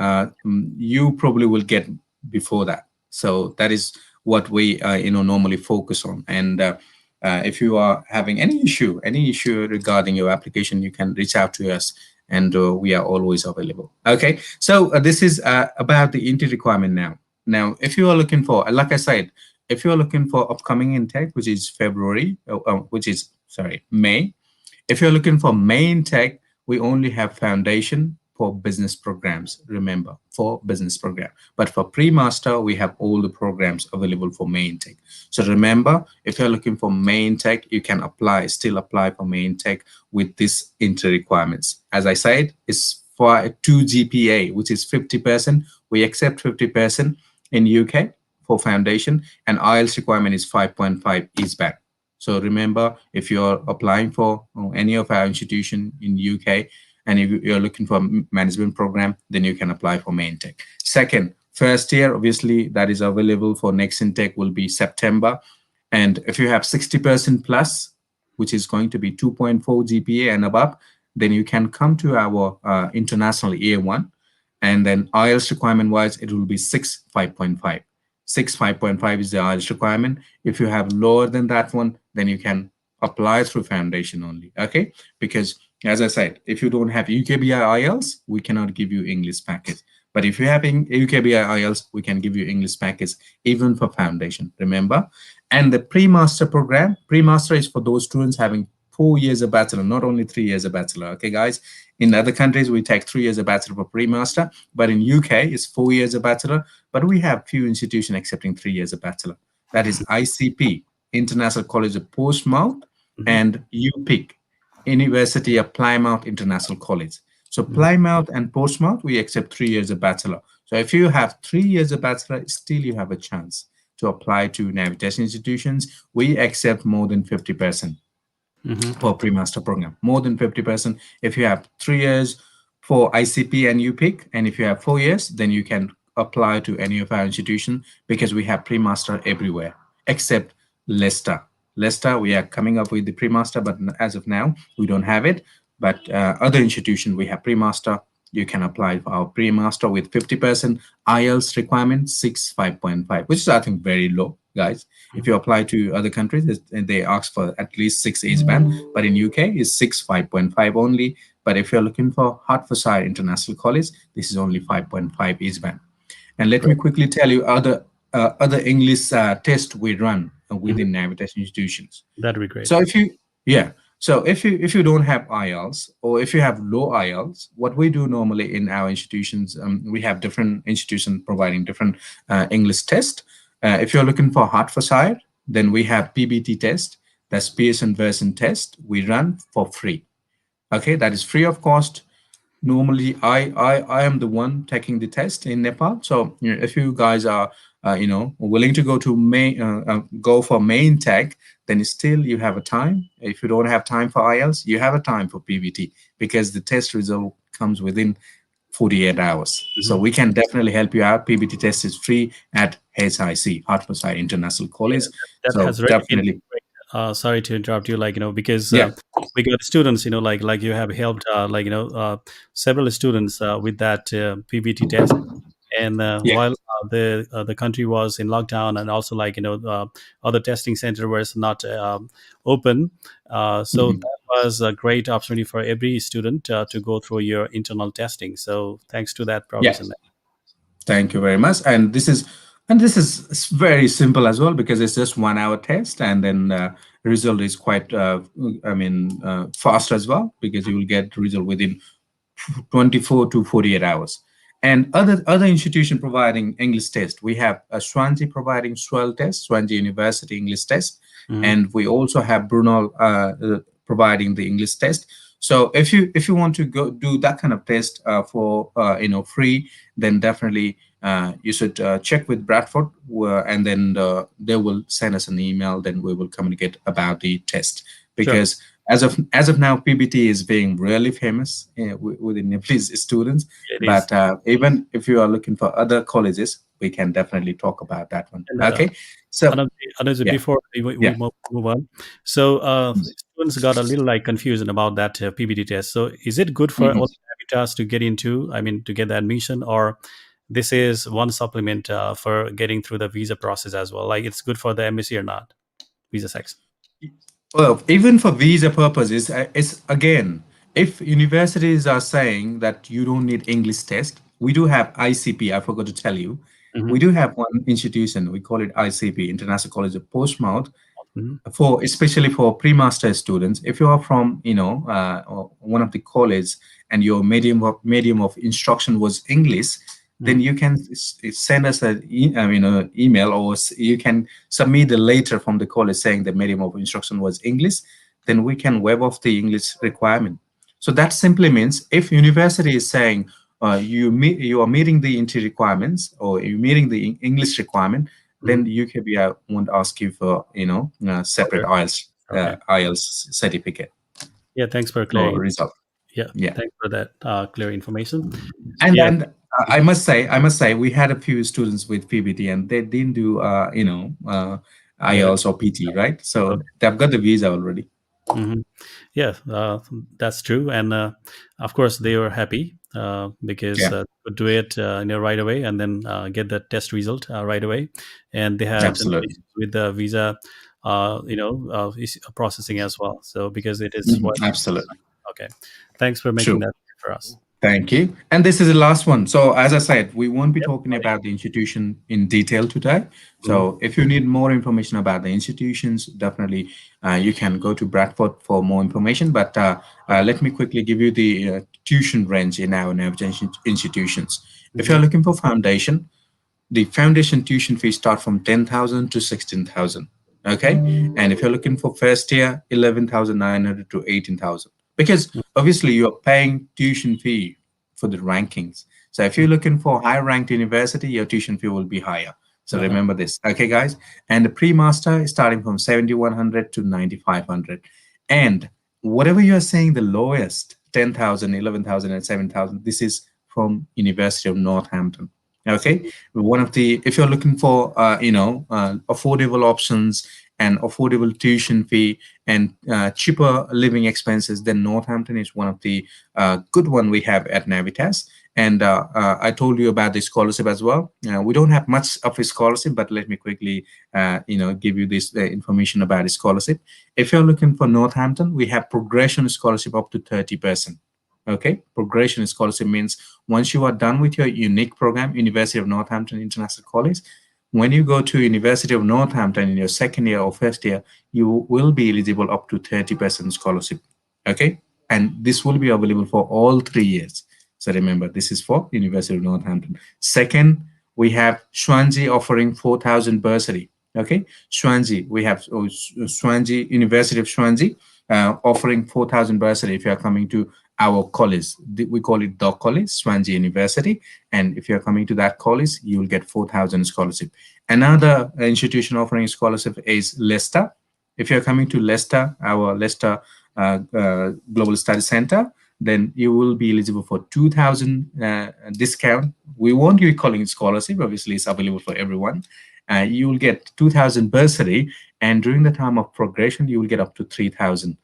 Speaker 2: you probably will get before that. So that is what we normally focus on. And if you are having any issue regarding your application, you can reach out to us, and we are always available. Okay, so this is about the intake requirement now. Now, if you are looking for, like I said, if you are looking for upcoming intake, which is May, if you're looking for main tech, we only have foundation for business programs. Remember, for business program. But for pre-master, we have all the programs available for main tech. So remember, if you're looking for main tech, you can still apply for main tech with this entry requirements. As I said, it's for 2 GPA, which is 50%. We accept 50% in UK for foundation, and IELTS requirement is 5.5 is back. So remember, if you're applying for any of our institution in UK, and if you're looking for a management program, then you can apply for main tech. Second, first year, obviously, that is available for next intake will be September. And if you have 60% plus, which is going to be 2.4 GPA and above, then you can come to our international A1. And then IELTS requirement wise, it will be 6 5.5. 6 5.5 is the IELTS requirement. If you have lower than that one, then you can apply through foundation only. Okay, because as I said, if you don't have UKBI IELTS, we cannot give you English package. But if you have UKBI IELTS, we can give you English package even for foundation. Remember, and the pre-master program. Pre-master is for those students having 4 years of bachelor, not only 3 years of bachelor. Okay, guys. In other countries, we take 3 years of bachelor for pre-master, but in UK, it's 4 years of bachelor. But we have few institutions accepting 3 years of bachelor. That is ICP, International College of Portsmouth,
Speaker 1: Hmm.
Speaker 2: and UPIC, University of Plymouth International College. So
Speaker 1: Hmm.
Speaker 2: Plymouth and Portsmouth, we accept 3 years of bachelor. So if you have 3 years of bachelor, still you have a chance to apply to NaviTest institutions. We accept more than 50%
Speaker 1: Hmm.
Speaker 2: for pre-master program, more than 50%. If you have 3 years for ICP and UPIC, and if you have 4 years, then you can apply to any of our institutions because we have pre-master everywhere except Leicester. Leicester, we are coming up with the pre-master, but as of now, we don't have it. But other institutions, we have pre-master. You can apply for our pre-master with 50% IELTS requirement, 5.5, which is, I think, very low, guys. If you apply to other countries, they ask for at least 6 age band, but in UK, it's 5.5 only. But if you're looking for Hertfordshire International College, this is only 5.5 age band. And let me
Speaker 1: Great.
Speaker 2: quickly tell you other English tests we run
Speaker 1: Hmm.
Speaker 2: within Navitas institutions.
Speaker 1: That'd be great.
Speaker 2: So if you, yeah, so if you don't have IELTS or if you have low IELTS, what we do normally in our institutions, we have different institutions providing different English tests. If you're looking for Hertfordshire, then we have PBT test, that's Pearson version test. We run for free. Okay, that is free of cost. Normally I am the one taking the test in Nepal. So if you guys are willing to go for main tech, then still you have a time. If you don't have time for IELTS, you have a time for PBT because the test result comes within 48 hours. So
Speaker 1: Hmm.
Speaker 2: we can definitely help you out. PBT test is free at HIC, Hertfordshire International
Speaker 1: Yeah,
Speaker 2: College.
Speaker 1: that
Speaker 2: So
Speaker 1: has really been
Speaker 2: definitely,
Speaker 1: great. Sorry to interrupt you, because
Speaker 2: yeah,
Speaker 1: we got students, like you have helped, several students with that PBT test. And
Speaker 2: yeah,
Speaker 1: while the country was in lockdown, and also other testing center was not open, so
Speaker 2: mhm,
Speaker 1: that was a great opportunity for every student to go through your internal testing. So thanks to that
Speaker 2: yeah.
Speaker 1: provision.
Speaker 2: Thank you very much. And this is very simple as well because it's just 1 hour test, and then result is quite fast as well because you will get result within 24 to 48 hours. And other institution providing English test, we have Swansea providing SWEL test, Swansea University English test,
Speaker 1: Hmm.
Speaker 2: and we also have Brunel providing the English test. So if you want to go do that kind of test for free, then definitely you should check with Bradford, and then they will send us an email. Then we will communicate about the test
Speaker 1: Sure,
Speaker 2: because as of now, PBT is being really famous within Nepalese students.
Speaker 1: it is.
Speaker 2: But even if you are looking for other colleges, we can definitely talk about that one.
Speaker 1: And
Speaker 2: Okay, so
Speaker 1: Anuj,
Speaker 2: yeah,
Speaker 1: before we
Speaker 2: yeah.
Speaker 1: move on, so students got a little confusion about that PBT test. So is it good for
Speaker 2: Mhm.
Speaker 1: all Navitas to get into? I mean, to get the admission, or this is one supplement for getting through the visa process as well? Like it's good for the embassy or not? Visa section.
Speaker 2: Well, even for visa purposes, it's again, if universities are saying that you don't need English test, we do have ICP. I forgot to tell you,
Speaker 1: Hmm.
Speaker 2: we do have one institution. We call it ICP, International College of Portsmouth,
Speaker 1: Hmm.
Speaker 2: for especially for pre-master students. If you are from or one of the college and your medium of instruction was English, then you can send us an email, or you can submit a letter from the college saying the medium of instruction was English. Then we can waive off the English requirement. So that simply means if university is saying you are meeting the entry requirements or you're meeting the English requirement,
Speaker 1: Hmm.
Speaker 2: then UKBI won't ask you for separate
Speaker 1: Other. Okay.
Speaker 2: IELTS certificate
Speaker 1: Yeah. Thanks for
Speaker 2: or
Speaker 1: clearing.
Speaker 2: result.
Speaker 1: Yeah.
Speaker 2: Yeah,
Speaker 1: Thanks for that clear information.
Speaker 2: and
Speaker 1: Yeah.
Speaker 2: and I must say we had a few students with PBT and they didn't do
Speaker 1: Get it.
Speaker 2: IELTS or PT, right? So
Speaker 1: Okay.
Speaker 2: they've got the visa already.
Speaker 1: Hmm. Yeah, that's true, and of course they were happy because
Speaker 2: Yeah,
Speaker 1: could do it right away, and then get the test result right away, and they had no
Speaker 2: absolutely.
Speaker 1: issues with the visa, processing as well. So because it is
Speaker 2: Mhm,
Speaker 1: what.
Speaker 2: absolutely
Speaker 1: Okay, thanks for making
Speaker 2: true.
Speaker 1: that clear for us.
Speaker 2: Thank you. And this is the last one. So, as I said, we won't be
Speaker 1: Yep.
Speaker 2: talking about the institution in detail today.
Speaker 1: Mhm.
Speaker 2: So, if you need more information about the institutions, definitely you can go to Bradford for more information. But
Speaker 1: Okay.
Speaker 2: let me quickly give you the tuition range in our navigation institutions. If you're
Speaker 1: Mhm.
Speaker 2: looking for foundation, the foundation tuition fees start from 10,000 to 16,000. Okay. And if you're looking for first year, 11,900 to 18,000. Because obviously you're paying tuition fee for the rankings. So if you're
Speaker 1: Mhm.
Speaker 2: looking for high ranked university, your tuition fee will be higher. So
Speaker 1: Uh-huh.
Speaker 2: remember this. Okay, guys. And the pre-master is starting from 7,100 to 9,500. And whatever you're saying, the lowest, 10,000, 11,000, and 7,000, this is from University of Northampton. Okay, one of the, if you're looking for affordable options and affordable tuition fee and cheaper living expenses, then Northampton is one of the good one we have at Navitas. And I told you about the scholarship as well. We don't have much of a scholarship, but let me quickly give you this information about a scholarship. If you're looking for Northampton, we have progression scholarship up to 30%. Okay, progression scholarship means once you are done with your unique program, University of Northampton International College, when you go to University of Northampton in your second year or first year, you will be eligible up to 30% scholarship. Okay, and this will be available for all 3 years. So remember, this is for University of Northampton. Second, we have Swansea offering 4,000 bursary. Okay, Swansea, we have Swansea, University of Swansea, offering 4,000 bursary if you are coming to our college. We call it the college, Swansea University. And if you're coming to that college, you will get 4,000 scholarship. Another institution offering scholarship is Leicester. If you're coming to Leicester, our Leicester Global Study Center, then you will be eligible for 2,000 discount. We won't be calling it scholarship. Obviously, it's available for everyone. You will get 2,000 bursary, and during the time of progression, you will get up to 3,000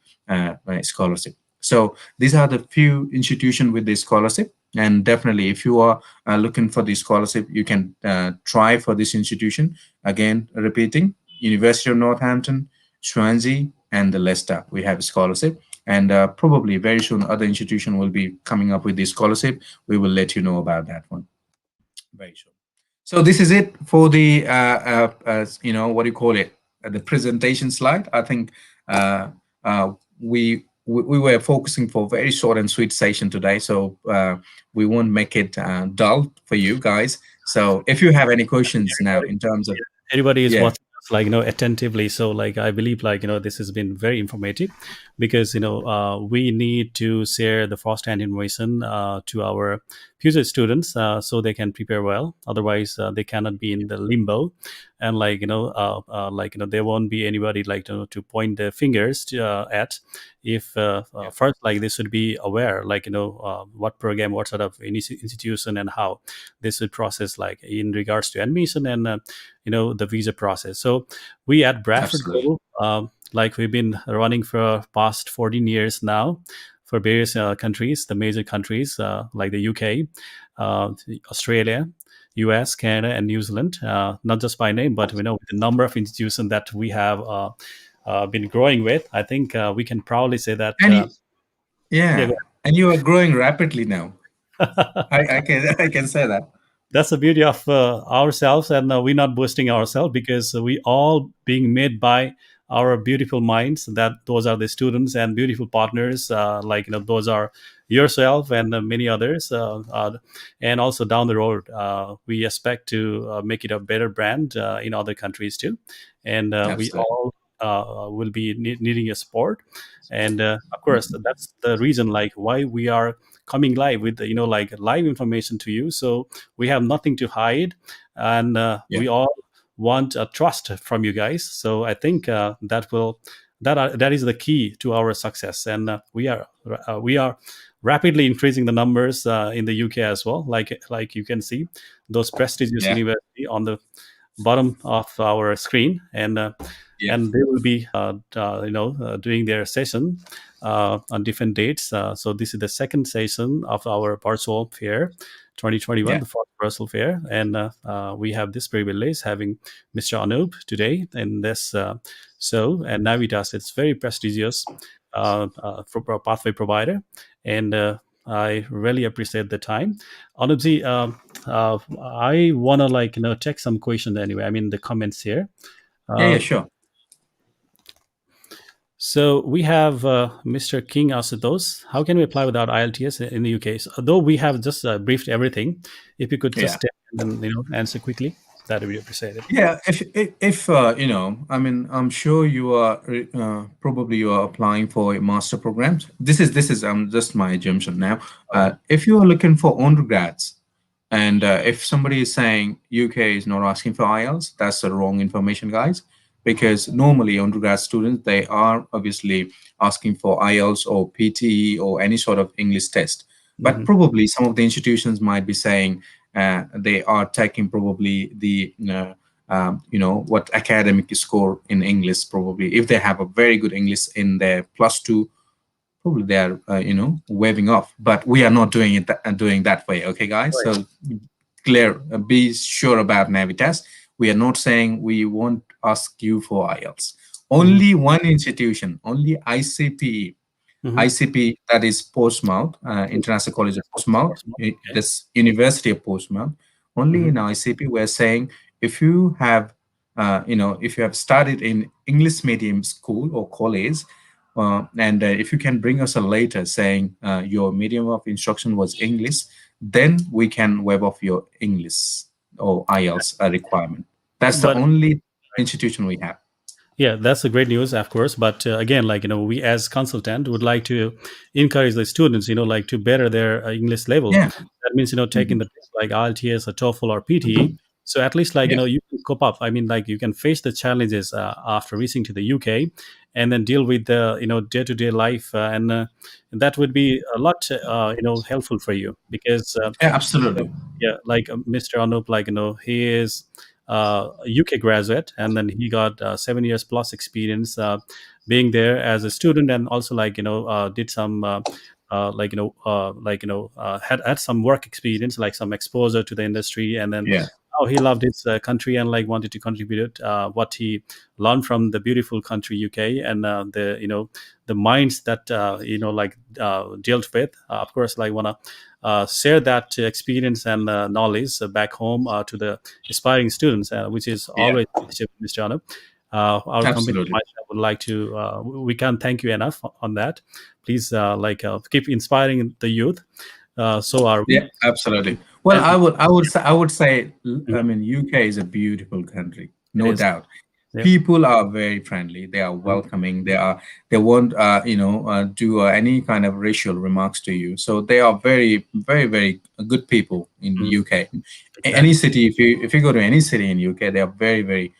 Speaker 2: scholarship. So these are the few institutions with this scholarship. And definitely, if you are looking for the scholarship, you can try for this institution. Again, repeating, University of Northampton, Swansea, and the Leicester. We have a scholarship. And probably very soon, other institution will be coming up with this scholarship. We will let you know about that one very soon. So this is it for the what do you call it? The presentation slide. I think uh, we were focusing for very short and sweet session today, so we won't make it dull for you guys. So if you have any questions now in terms of
Speaker 1: Everybody is
Speaker 2: yeah,
Speaker 1: watching us attentively, so I believe this has been very informative, because we need to share the first hand information to our future students, so they can prepare well. Otherwise they cannot be in the limbo, and there won't be anybody to point their fingers at, if first they should be aware what program, what sort of institution, and how they should process in regards to admission, and the visa process. So we at Bradford
Speaker 2: absolutely,
Speaker 1: Global, we've been running for past 14 years now, for various countries, the major countries like the UK, Australia, US, Canada, and New Zealand. Not just by name, but with the number of institutions that we have been growing with, I think we can proudly say that.
Speaker 2: and
Speaker 1: Yeah, go
Speaker 2: yeah, and you are growing rapidly now.
Speaker 1: ahead.
Speaker 2: I can I can say that.
Speaker 1: That's the beauty of ourselves, and we're not boasting ourselves, because we all being made by our beautiful minds, that those are the students and beautiful partners, those are yourself and many others, and also down the road we expect to make it a better brand in other countries too, and we
Speaker 2: Absolutely,
Speaker 1: all will be needing your support. And of course that's the reason why we are coming live with live information to you. So we have nothing to hide, and
Speaker 2: yeah,
Speaker 1: we all want trust from you guys. So I think that is the key to our success, and we are rapidly increasing the numbers in the UK as well. Like you can see those prestigious
Speaker 2: yeah,
Speaker 1: university on the bottom of our screen,
Speaker 2: yeah,
Speaker 1: and they will be doing their session on different dates. So this is the second session of our virtual fair 2021,
Speaker 2: yeah,
Speaker 1: the fourth virtual fair, and we have this privilege having Mr. Anup today in this show. And Navitas, it's very prestigious pathway provider, and I really appreciate the time. Anupji, I want to check some questions anyway. I mean the comments here.
Speaker 2: Yeah,
Speaker 1: Uh,
Speaker 2: yeah, sure.
Speaker 1: so we have Mr. King Asutos. How can we apply without IELTS in the UK? So, though we have just briefed everything, if you could
Speaker 2: Yeah.
Speaker 1: just and then answer quickly, that would be appreciated.
Speaker 2: Yeah, if I mean, I'm sure you are probably you are applying for a master programs. This is just my assumption now.
Speaker 1: Okay.
Speaker 2: If you are looking for undergrads, and if somebody is saying UK is not asking for IELTS, that's the wrong information, guys. Because normally undergrad students they are obviously asking for IELTS or PTE or any sort of English test. But
Speaker 1: Hmm.
Speaker 2: probably some of the institutions might be saying they are taking probably the what academic score in English. Probably if they have a very good English in their +2, probably they are waving off. But we are not doing it doing that way. Okay, guys.
Speaker 1: Right.
Speaker 2: So clear, be sure about Navitas. We are not saying we won't ask you for IELTS.
Speaker 1: Hmm.
Speaker 2: Only one institution, only ICPE.
Speaker 1: Hmm.
Speaker 2: ICP, that is Portsmouth, International College of Portsmouth,
Speaker 1: Okay.
Speaker 2: this University of Portsmouth. Only
Speaker 1: Hmm.
Speaker 2: in ICP, we're saying if you have, if you have studied in English medium school or college, and if you can bring us a letter saying your medium of instruction was English, then we can waive off your English or IELTS requirement. That's the
Speaker 1: But
Speaker 2: only institution we have.
Speaker 1: yeah, that's a great news, of course. But again, we as consultant would like to encourage the students, to better their English level.
Speaker 2: Yeah.
Speaker 1: That means, taking
Speaker 2: Mhm.
Speaker 1: the test like IELTS or TOEFL or PTE. So at least,
Speaker 2: Yeah.
Speaker 1: you can cope up. I mean, you can face the challenges after reaching to the UK, and then deal with the, day to day life, and that would be a lot, helpful for you because
Speaker 2: Yeah, absolutely.
Speaker 1: yeah, Mr. Anup, he is a UK graduate, and then he got 7 years plus experience being there as a student, and also did some had some work experience, like some exposure to the industry, and then
Speaker 2: Yeah.
Speaker 1: how he loved his country and wanted to contribute what he learned from the beautiful country UK, and the the minds that dealt with. Of course, wanna share that experience and knowledge back home to the aspiring students, which is
Speaker 2: Yeah.
Speaker 1: always Mr. Anup. Our company
Speaker 2: Absolutely.
Speaker 1: myself would like to. We can't thank you enough on that. Please, keep inspiring the youth. So are
Speaker 2: Yeah,
Speaker 1: we.
Speaker 2: absolutely. Well,
Speaker 1: And
Speaker 2: I would say, I
Speaker 1: mhm,
Speaker 2: mean, UK is a beautiful country,
Speaker 1: it
Speaker 2: no
Speaker 1: is.
Speaker 2: doubt.
Speaker 1: Yeah.
Speaker 2: People are very friendly. They are
Speaker 1: Mhm.
Speaker 2: welcoming. They won't do any kind of racial remarks to you. So they are very, very, very good people in
Speaker 1: Mhm.
Speaker 2: UK. Any
Speaker 1: Exactly.
Speaker 2: city, if you go to any city in UK, they are very, very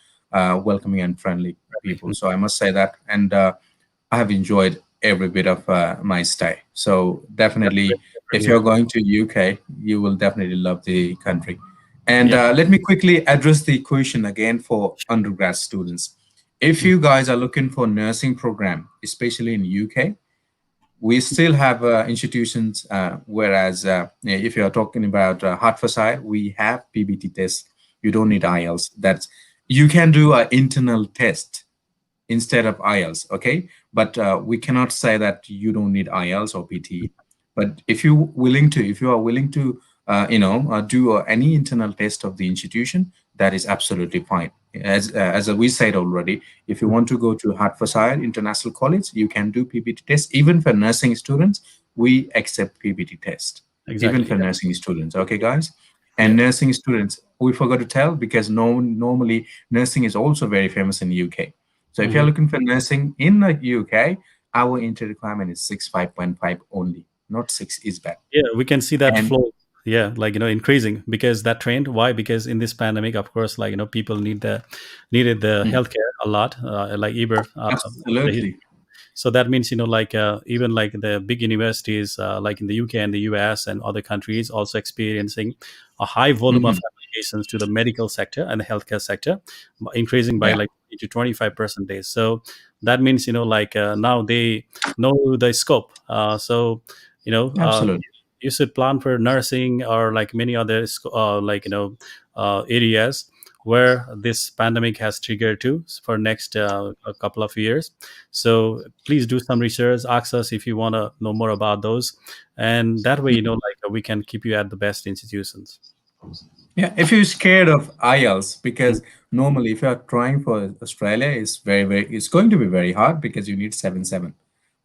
Speaker 2: welcoming and friendly people.
Speaker 1: Mhm.
Speaker 2: So I must say that, and I have enjoyed every bit of my stay. So
Speaker 1: That's great
Speaker 2: definitely,
Speaker 1: to hear from
Speaker 2: if
Speaker 1: you.
Speaker 2: you're going to UK, you will definitely love the country. And
Speaker 1: Yeah.
Speaker 2: let me quickly address the question again for undergrad students. If
Speaker 1: Mhm.
Speaker 2: you guys are looking for nursing program, especially in UK, we still have institutions. Whereas if you are talking about Hertfordshire, we have PBT tests. You don't need IELTS. That's you can do an internal test instead of IELTS, okay? But we cannot say that you don't need IELTS or PT. But if you are willing to, do any internal test of the institution, that is absolutely fine. As we said already, if you want to go to Hertfordshire International College, you can do PPT test. Even for nursing students, we accept PPT test. Even
Speaker 1: Exactly.
Speaker 2: for
Speaker 1: Yeah.
Speaker 2: nursing students, okay, guys? And
Speaker 1: Yeah.
Speaker 2: nursing students, we forgot to tell because normally nursing is also very famous in UK. So if you're
Speaker 1: Mhm.
Speaker 2: looking for nursing in the UK, our entry requirement is 6.5 only, not 6 is bad.
Speaker 1: Yeah, we can see that
Speaker 2: And
Speaker 1: flow. Yeah, increasing because that trend. Why? Because in this pandemic, of course, people needed the
Speaker 2: mm,
Speaker 1: healthcare a lot. Like Eber, the
Speaker 2: absolutely.
Speaker 1: so that means even the big universities like in the UK and the US and other countries also experiencing a high volume of
Speaker 2: Mhm.
Speaker 1: applications to the medical sector and the healthcare sector, increasing by
Speaker 2: Yeah,
Speaker 1: like 20 to 25% days. So that means now they know the scope. So you know uh,
Speaker 2: absolutely.
Speaker 1: you should plan for nursing or like many other areas where this pandemic has triggered to for next a couple of years. So please do some research. Ask us if you want to know more about those, and that way, like we can keep you at the best institutions.
Speaker 2: Yeah, if you're scared of IELTS,
Speaker 1: Mhm.
Speaker 2: because normally if you're trying for Australia, it's it's going to be very hard because you need 7.7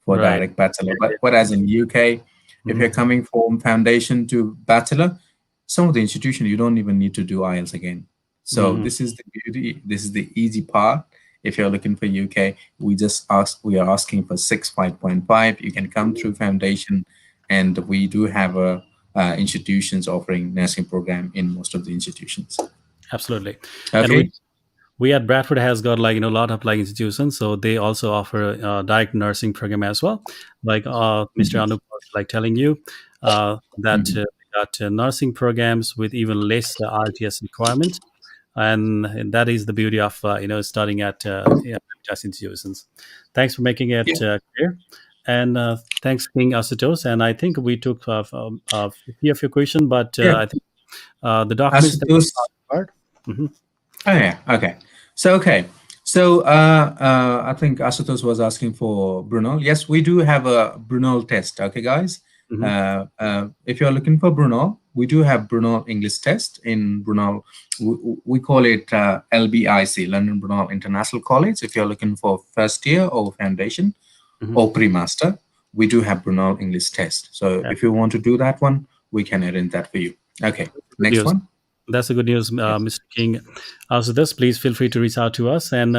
Speaker 2: for
Speaker 1: Right.
Speaker 2: direct bachelor.
Speaker 1: Yeah,
Speaker 2: But
Speaker 1: yeah.
Speaker 2: whereas in UK, if you're
Speaker 1: Mhm.
Speaker 2: coming from foundation to bachelor, some of the institution you don't even need to do IELTS again. So
Speaker 1: Mhm.
Speaker 2: this is the beauty. This is the easy part. If you're looking for UK, we are asking for 6.5. You can come through foundation, and we do have a institutions offering nursing program in most of the institutions.
Speaker 1: Absolutely. And
Speaker 2: Okay.
Speaker 1: we at Bradford has got like a lot of like institutions, so they also offer direct nursing program as well. Like Mr. Anup was like telling you that
Speaker 2: Mhm.
Speaker 1: we got nursing programs with even less RTS requirements, and that is the beauty of studying at Navitas institutions. Thanks for making
Speaker 2: Yeah.
Speaker 1: it clear, and thanks King Asutos. And I think we took a few of your question, but
Speaker 2: Yeah.
Speaker 1: I think the documents that we
Speaker 2: Asutosh.
Speaker 1: talked about. Mhm.
Speaker 2: Oh yeah. Okay. Okay. I think Asutosh was asking for Brunel. Yes, we do have a Brunel test. Okay, guys.
Speaker 1: Mhm.
Speaker 2: If you're looking for Brunel, we do have Brunel English test in Brunel. We call it LBIC, London Brunel International College. If you're looking for first year or foundation
Speaker 1: Mhm.
Speaker 2: or pre-master, we do have Brunel English test. So
Speaker 1: Yeah.
Speaker 2: if you want to do that one, we can arrange that for you. Okay.
Speaker 1: Good
Speaker 2: Next
Speaker 1: news.
Speaker 2: one.
Speaker 1: That's a good news, Mr. King. So this, please feel free to reach out to us. And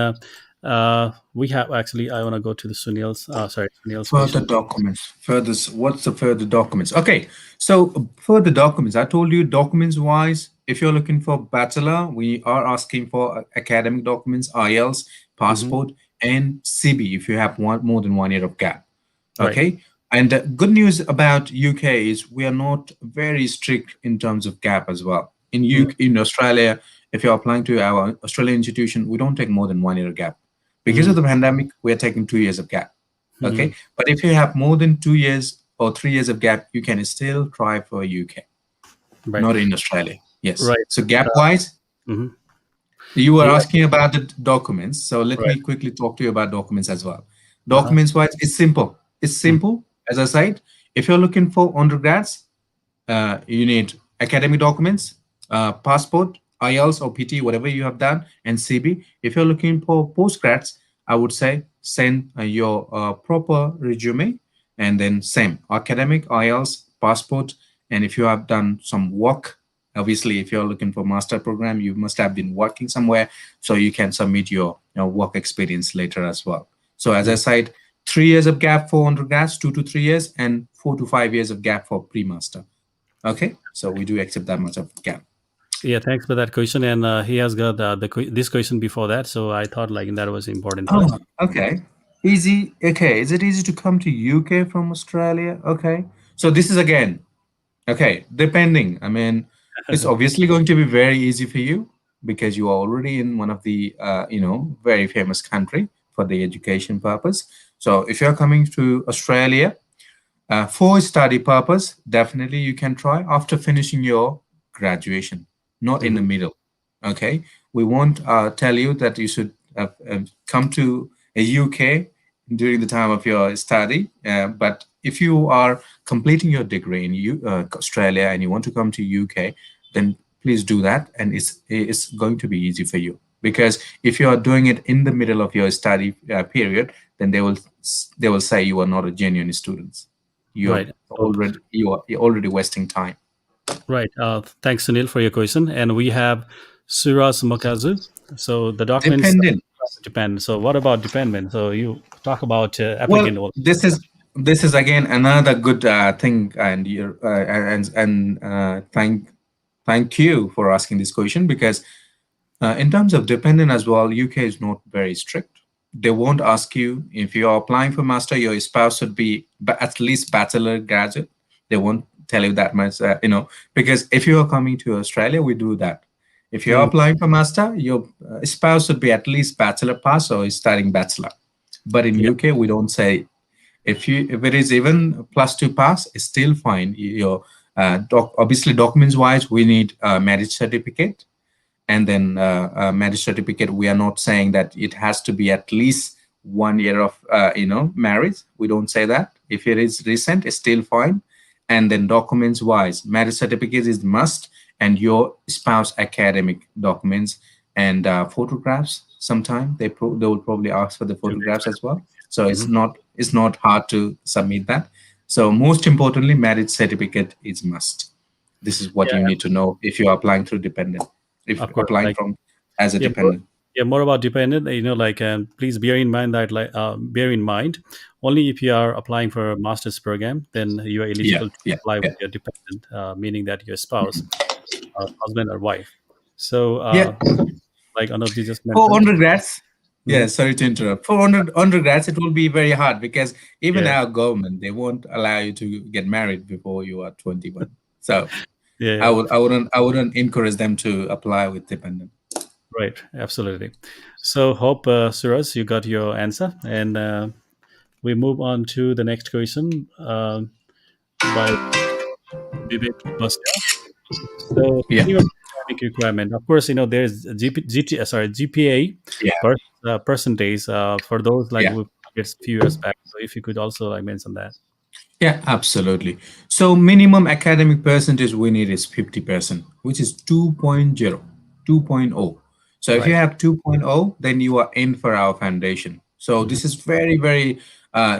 Speaker 1: we have actually, I want to go to the Sunil's
Speaker 2: Further
Speaker 1: question.
Speaker 2: documents. What's the further documents? Okay, so further documents. I told you documents wise, if you're looking for bachelor, we are asking for academic documents, IELTS,
Speaker 1: Hmm.
Speaker 2: passport, and CB if you have more than 1 year of gap.
Speaker 1: Right.
Speaker 2: Okay, and the good news about UK is we are not very strict in terms of gap as well. In UK, in Australia, if you're applying to our Australian institution, we don't take more than 1 year gap. Because
Speaker 1: Mm-hmm.
Speaker 2: of the pandemic, we are taking 2 years of gap.
Speaker 1: Hmm.
Speaker 2: Okay, but if you have more than 2 years or 3 years of gap, you can still try for UK,
Speaker 1: Right.
Speaker 2: not in Australia. Yes.
Speaker 1: Right.
Speaker 2: So gap wise,
Speaker 1: Mhm.
Speaker 2: you were
Speaker 1: Yeah.
Speaker 2: asking about the documents. So let
Speaker 1: Right.
Speaker 2: me quickly talk to you about documents as well.
Speaker 1: Uh-huh.
Speaker 2: Documents wise, it's simple. It's
Speaker 1: Mm.
Speaker 2: simple. As I said, if you're looking for undergrads, you need academic documents, passport, IELTS or PT, whatever you have done, and CB. If you're looking for postgrads, I would say send your proper resume, and then same academic, IELTS, passport, and if you have done some work, obviously if you're looking for master program, you must have been working somewhere, so you can submit your work experience later as well. So as I
Speaker 1: Mm.
Speaker 2: said, 3 years of gap for undergrads, 2 to 3 years, and 4 to 5 years of gap for pre-master. Okay, so we do accept that much of gap.
Speaker 1: Yeah. Thanks for that question. And he has got this question before that, so I thought like that was important for us.
Speaker 2: Oh, okay. Easy. Okay, is it easy to come to UK from Australia? Okay, so this is again, okay, depending. I mean, it's obviously going to be very easy for you because you are already in one of the, very famous country for the education purpose. So if you're coming to Australia, for study purpose, definitely you can try after finishing your graduation, not in the
Speaker 1: Hmm.
Speaker 2: middle. Okay, we won't tell you that you should come to a UK during the time of your study. But if you are completing your degree in Australia and you want to come to UK, then please do that, and it's going to be easy for you. Because if you are doing it in the middle of your study period, then they will say you are not a genuine student.
Speaker 1: Right. So,
Speaker 2: You're already wasting time.
Speaker 1: right. Thanks, Sunil, for your question. And we have Suras Mokazu. So the documents
Speaker 2: Dependent.
Speaker 1: depend. So what about dependent? So you talk about
Speaker 2: Well,
Speaker 1: applicant also.
Speaker 2: this is again another good thing, and you and thank you for asking this question because in terms of dependent as well, UK is not very strict. They won't ask you if you are applying for master, your spouse should be at least bachelor graduate. They won't tell you that much, because if you are coming to Australia, we do that. If you're
Speaker 1: Mm.
Speaker 2: applying for master, your spouse should be at least bachelor pass or is studying bachelor. But in
Speaker 1: Yeah.
Speaker 2: UK, we don't say if it is even +2 pass, it's still fine. Your obviously documents wise, we need a marriage certificate and then marriage certificate. We are not saying that it has to be at least 1 year of marriage. We don't say that. If it is recent, it's still fine. And then documents wise, marriage certificate is must, and your spouse academic documents and photographs. Sometime they will probably ask for the
Speaker 1: Two days.
Speaker 2: photographs as well. So
Speaker 1: Mm-hmm.
Speaker 2: it's not hard to submit that. So most importantly, marriage certificate is must. This is what
Speaker 1: Yeah,
Speaker 2: you need to know if you are applying through dependent. If
Speaker 1: of course.
Speaker 2: applying
Speaker 1: Like,
Speaker 2: from as a
Speaker 1: yeah, more,
Speaker 2: dependent.
Speaker 1: yeah, more about dependent. Like, please bear in mind that, bear in mind, only if you are applying for a master's program, then you are
Speaker 2: Yeah,
Speaker 1: eligible to
Speaker 2: yeah,
Speaker 1: apply with
Speaker 2: yeah,
Speaker 1: your dependent, meaning that your spouse, husband or wife. So,
Speaker 2: yeah.
Speaker 1: like Anupji just
Speaker 2: For
Speaker 1: mentioned.
Speaker 2: undergrads, yeah.
Speaker 1: Mhm.
Speaker 2: Sorry to interrupt. For undergrads, it will be very hard because even
Speaker 1: Yeah,
Speaker 2: our government they won't allow you to get married before you are 21. So
Speaker 1: yeah, yeah.
Speaker 2: I wouldn't encourage them to apply with dependent.
Speaker 1: Right, absolutely. So, hope, Suraj, you got your answer, and we move on to the next question by Vivek Basya. So,
Speaker 2: Yeah,
Speaker 1: minimum academic requirement. Of course, there's GPA
Speaker 2: yeah.
Speaker 1: percentage for those like
Speaker 2: Yeah.
Speaker 1: who gets few years back. So, if you could also like mention that.
Speaker 2: Yeah, absolutely. So minimum academic percentage we need is 50%, which is 2.0, 2.0. So if you
Speaker 1: Right.
Speaker 2: have 2.0, then you are in for our foundation. So
Speaker 1: Hmm.
Speaker 2: this is very, very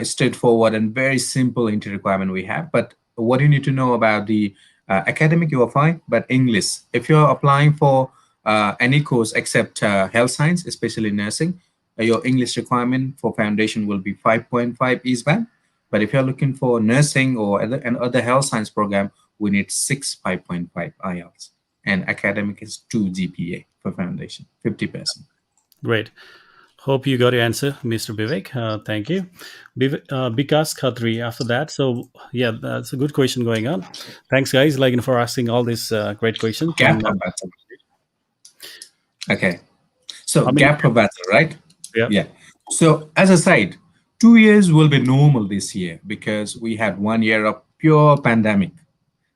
Speaker 2: straightforward and very simple entry requirement we have. But what you need to know about the academic, you are fine. But English, if you're applying for any course except health science, especially nursing, your English requirement for foundation will be 5.5 is band. But if you're looking for nursing or other health science program, we need 5.5 IELTS. And academic is 2 GPA for foundation, 50%.
Speaker 1: Great. Hope you got your answer, Mr. Vivek. Thank you. Bikas Khatri after that. So, yeah, that's a good question going on. Thanks, guys, like, for asking all these great questions.
Speaker 2: Gap
Speaker 1: And
Speaker 2: per battle. Okay. So
Speaker 1: how many?
Speaker 2: gap per battle, right?
Speaker 1: Yeah.
Speaker 2: Yeah. So as a side, 2 years will be normal this year because we had 1 year of pure pandemic.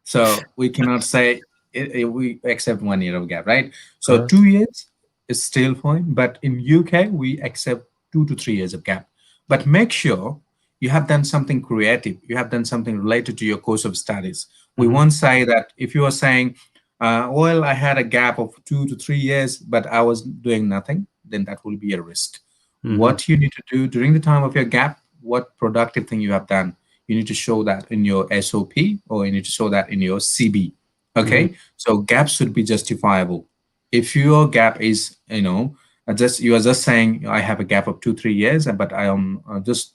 Speaker 2: So we cannot say we accept 1 year of gap, right? So
Speaker 1: Uh,
Speaker 2: 2 years is still fine, but in UK we accept 2 to 3 years of gap. But make sure you have done something creative. You have done something related to your course of studies. We
Speaker 1: mhm,
Speaker 2: won't say that if you are saying, well, I had a gap of 2 to 3 years, but I was doing nothing, then that will be a risk.
Speaker 1: mhm,
Speaker 2: What you need to do during the time of your gap, what productive thing you have done, you need to show that in your SOP or you need to show that in your CB.
Speaker 1: mhm.
Speaker 2: Okay, so gaps should be justifiable. If your gap is, just you are just saying I have a gap of 2 3 years, but I am just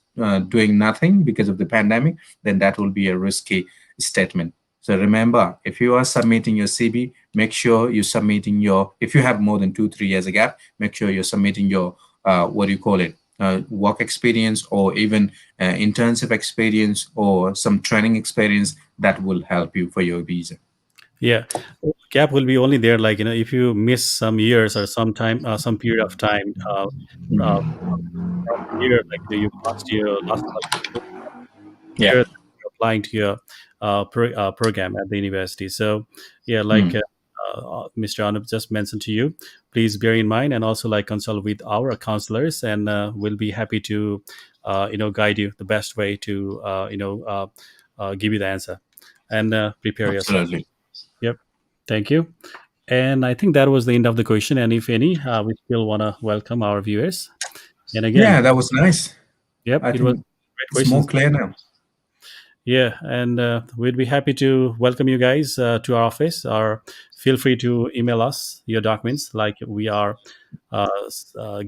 Speaker 2: doing nothing because of the pandemic, then that will be a risky statement. So remember, if you are submitting your CB, make sure you're submitting your. If you have more than 2 3 years a gap, make sure you're submitting your what do you call it? Work experience or even internship experience or some training experience that will help you for your visa.
Speaker 1: Yeah, gap will be only there, like, if you miss some years or some time, some period of time, uh, from the year, like, you lost your last
Speaker 2: Yeah.
Speaker 1: year applying to your program at the university. So, yeah, like,
Speaker 2: Mm,
Speaker 1: Mr. Anup just mentioned to you, please bear in mind and also like consult with our counselors, and we'll be happy to, guide you the best way to, give you the answer, and prepare yourself.
Speaker 2: absolutely.
Speaker 1: Yep. Thank you. And I think that was the end of the question. And if any, we still want to welcome our viewers. And
Speaker 2: Yeah,
Speaker 1: again,
Speaker 2: that was nice.
Speaker 1: yep,
Speaker 2: I
Speaker 1: it was
Speaker 2: think
Speaker 1: great
Speaker 2: it's more
Speaker 1: questions.
Speaker 2: clear now.
Speaker 1: Yeah, and we'd be happy to welcome you guys to our office, or feel free to email us your documents. Like, we are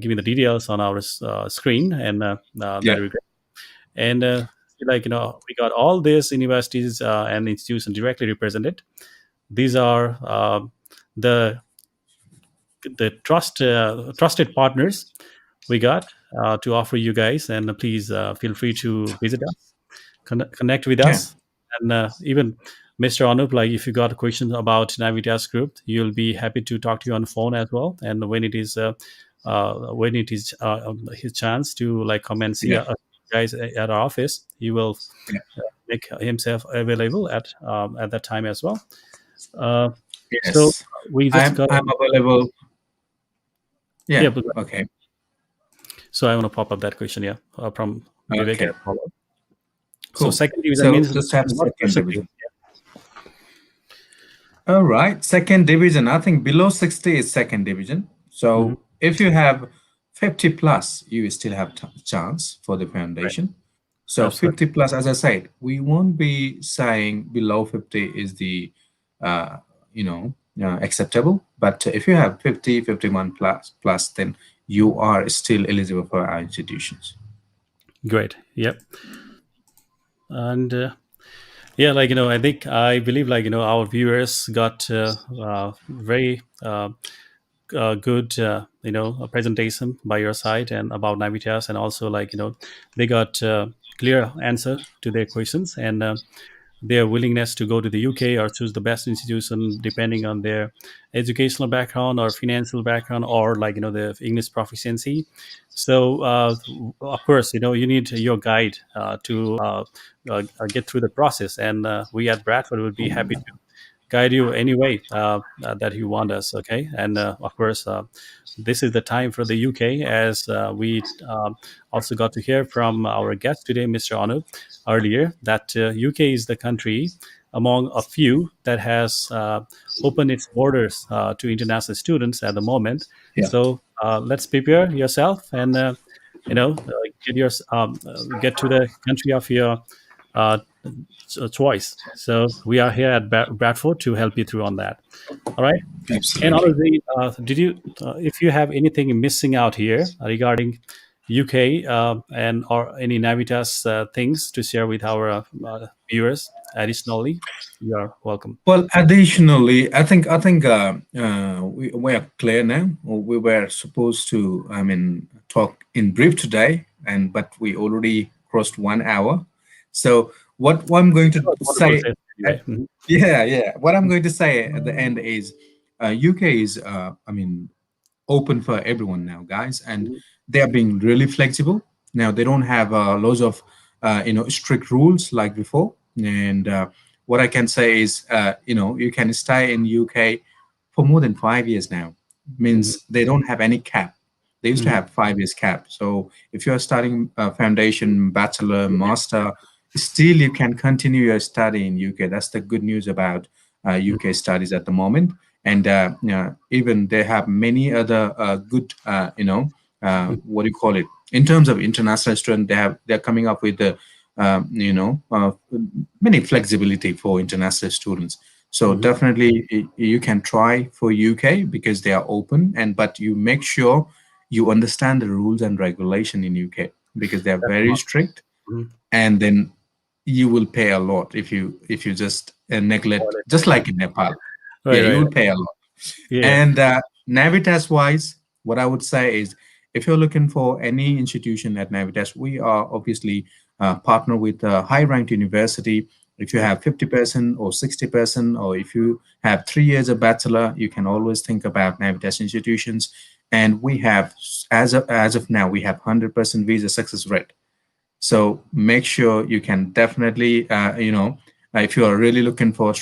Speaker 1: giving the details on our screen, and
Speaker 2: Yeah.
Speaker 1: that will be great. And like, we got all these universities and institutions directly represented. These are the trusted partners we got to offer you guys, and please feel free to visit us, connect with
Speaker 2: Yeah.
Speaker 1: us, and even Mr. Anup, like, if you got questions about Navitas group, you'll be happy to talk to you on the phone as well. And when it is his chance to like come and see
Speaker 2: Yeah.
Speaker 1: us guys at our office, he will
Speaker 2: Yeah.
Speaker 1: make himself available at that time as well. Uh, So
Speaker 2: Yes,
Speaker 1: we just
Speaker 2: I'm
Speaker 1: got
Speaker 2: I'm available.
Speaker 1: yeah.
Speaker 2: Yeah. Okay.
Speaker 1: So I want to pop up that question, yeah, from Vivek
Speaker 2: Okay.
Speaker 1: as follow. So
Speaker 2: Cool.
Speaker 1: second division
Speaker 2: So
Speaker 1: means
Speaker 2: just have
Speaker 1: what
Speaker 2: second
Speaker 1: percentage?
Speaker 2: division. All right, second division. I think below 60 is second division.
Speaker 1: Hmm.
Speaker 2: So if you have 50 plus, you still have chance for the
Speaker 1: Right.
Speaker 2: foundation. So
Speaker 1: Absolutely.
Speaker 2: 50 plus, as I said, we won't be saying below 50 is the, uh, acceptable. But if you have 50, 51 plus, then you are still eligible for our institutions.
Speaker 1: Great. Yep. And yeah, like I think I believe our viewers got very good a presentation by your side and about Navitas, and also they got clear answer to their questions, and their willingness to go to the UK or choose the best institution depending on their educational background or financial background, or the English proficiency. So of course you need your guide to get through the process, and we at Bradford would be happy to guide you any way that you want us. Okay, and of course, this is the time for the UK, as we also got to hear from our guest today, Mr. Anup, earlier, that UK is the country among a few that has opened its borders to international students at the moment.
Speaker 2: Yeah,
Speaker 1: So let's prepare yourself and get to the country of your uh, choice. So we are here at Bradford to help you through on that. All right. And
Speaker 2: absolutely.
Speaker 1: honestly, did you, if you have anything missing out here regarding UK and or any Navitas things to share with our viewers, additionally, you are welcome.
Speaker 2: Well, additionally, I think we are clear now. We were supposed to, talk in brief today, and but we already crossed 1 hour. So what I'm going to
Speaker 1: That was a wonderful
Speaker 2: say,
Speaker 1: session
Speaker 2: uh,
Speaker 1: anyway. Mhm.
Speaker 2: yeah, what I'm going to say at the end is, UK is, open for everyone now, guys, and
Speaker 1: Mhm.
Speaker 2: they are being really flexible. Now they don't have loads of strict rules like before. And what I can say is, you can stay in UK for more than 5 years now.
Speaker 1: Mhm.
Speaker 2: Means they don't have any cap. They used to
Speaker 1: Mhm.
Speaker 2: have 5 years cap. So if you are starting foundation, bachelor, master, still you can continue your study in UK. That's the good news about UK studies at the moment. And even they have many other good, what do you call it? In terms of international student, they're coming up with the, many flexibility for international students. So
Speaker 1: Mhm.
Speaker 2: definitely you can try for UK because they are open, and but you make sure you understand the rules and regulation in UK because they are
Speaker 1: That's
Speaker 2: very
Speaker 1: one.
Speaker 2: strict.
Speaker 1: Mhm.
Speaker 2: And then you will pay a lot if you just neglect, just like in Nepal. Yeah,
Speaker 1: Right,
Speaker 2: you
Speaker 1: right.
Speaker 2: will pay a lot.
Speaker 1: Yeah.
Speaker 2: And Navitas wise, what I would say is, if you're looking for any institution at Navitas, we are obviously partner with a high ranked university. If you
Speaker 1: Yep.
Speaker 2: have 50% or 60%, or if you have 3 years of bachelor, you can always think about Navitas institutions. And we have, as of now, we have 100% visa success rate. So make sure you can definitely, if you are really looking for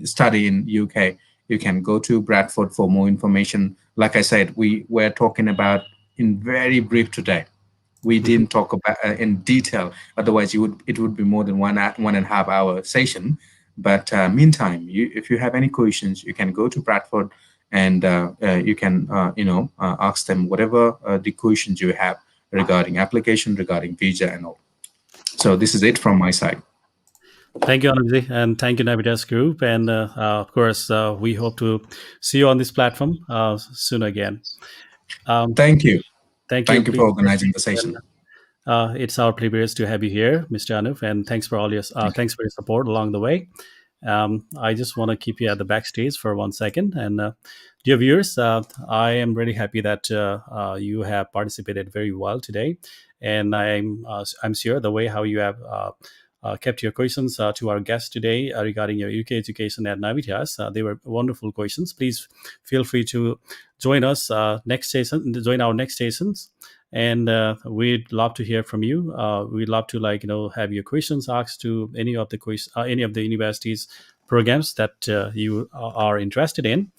Speaker 2: study in UK, you can go to Bradford for more information. Like I said, we were talking about in very brief today. We
Speaker 1: Mhm.
Speaker 2: didn't talk about in detail. Otherwise, it would be more than 1.5 hour session. But meantime, if you have any questions, you can go to Bradford, and you can ask them whatever the questions you have regarding application, regarding visa, and all. So this is it from my side.
Speaker 1: Thank you, Anubzi, and thank you, Navitas Group. And of course, we hope to see you on this platform soon again. Um,
Speaker 2: Thank you.
Speaker 1: Thank you.
Speaker 2: Thank you
Speaker 1: Please
Speaker 2: for
Speaker 1: stay
Speaker 2: organizing the
Speaker 1: safe. And
Speaker 2: session.
Speaker 1: it's our privilege to have you here, Mr. Anup, and thanks for all your thanks for your support along the way. I just want to keep you at the backstage for 1 second. And dear viewers, I am really happy that you have participated very well today, and I'm sure the way how you have kept your questions to our guest today regarding your UK education at Navitas, they were wonderful questions. Please feel free to join us next session, join our next sessions, and we'd love to hear from you. We'd love to have your questions asked to any of the universities programs that you are interested in.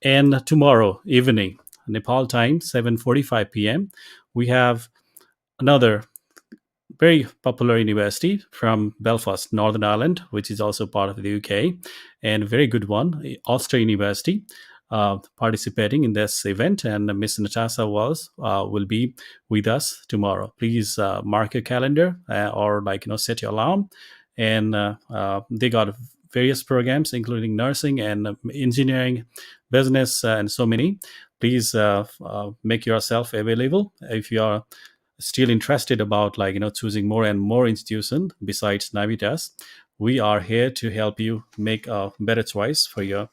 Speaker 1: And tomorrow evening, Nepal time, 7:45 p.m., we have another very popular university from Belfast, Northern Ireland, which is also part of the UK, and a very good one, Ulster University, participating in this event. And Miss Natasha Walls will be with us tomorrow. Please mark your calendar or set your alarm. And they got various programs, including nursing and engineering, business, and so many. Please make yourself available if you are still interested about choosing more and more institution besides Navitas. We are here to help you make a better choice for your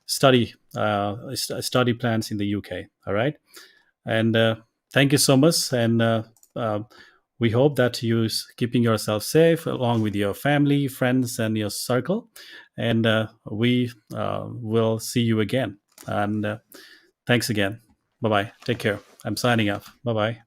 Speaker 1: study plans in the UK. All right, and thank you so much. And uh, we hope that you keeping yourself safe along with your family, friends, and your circle. And we will see you again. And thanks again. Bye bye. Take care. I'm signing off. Bye bye.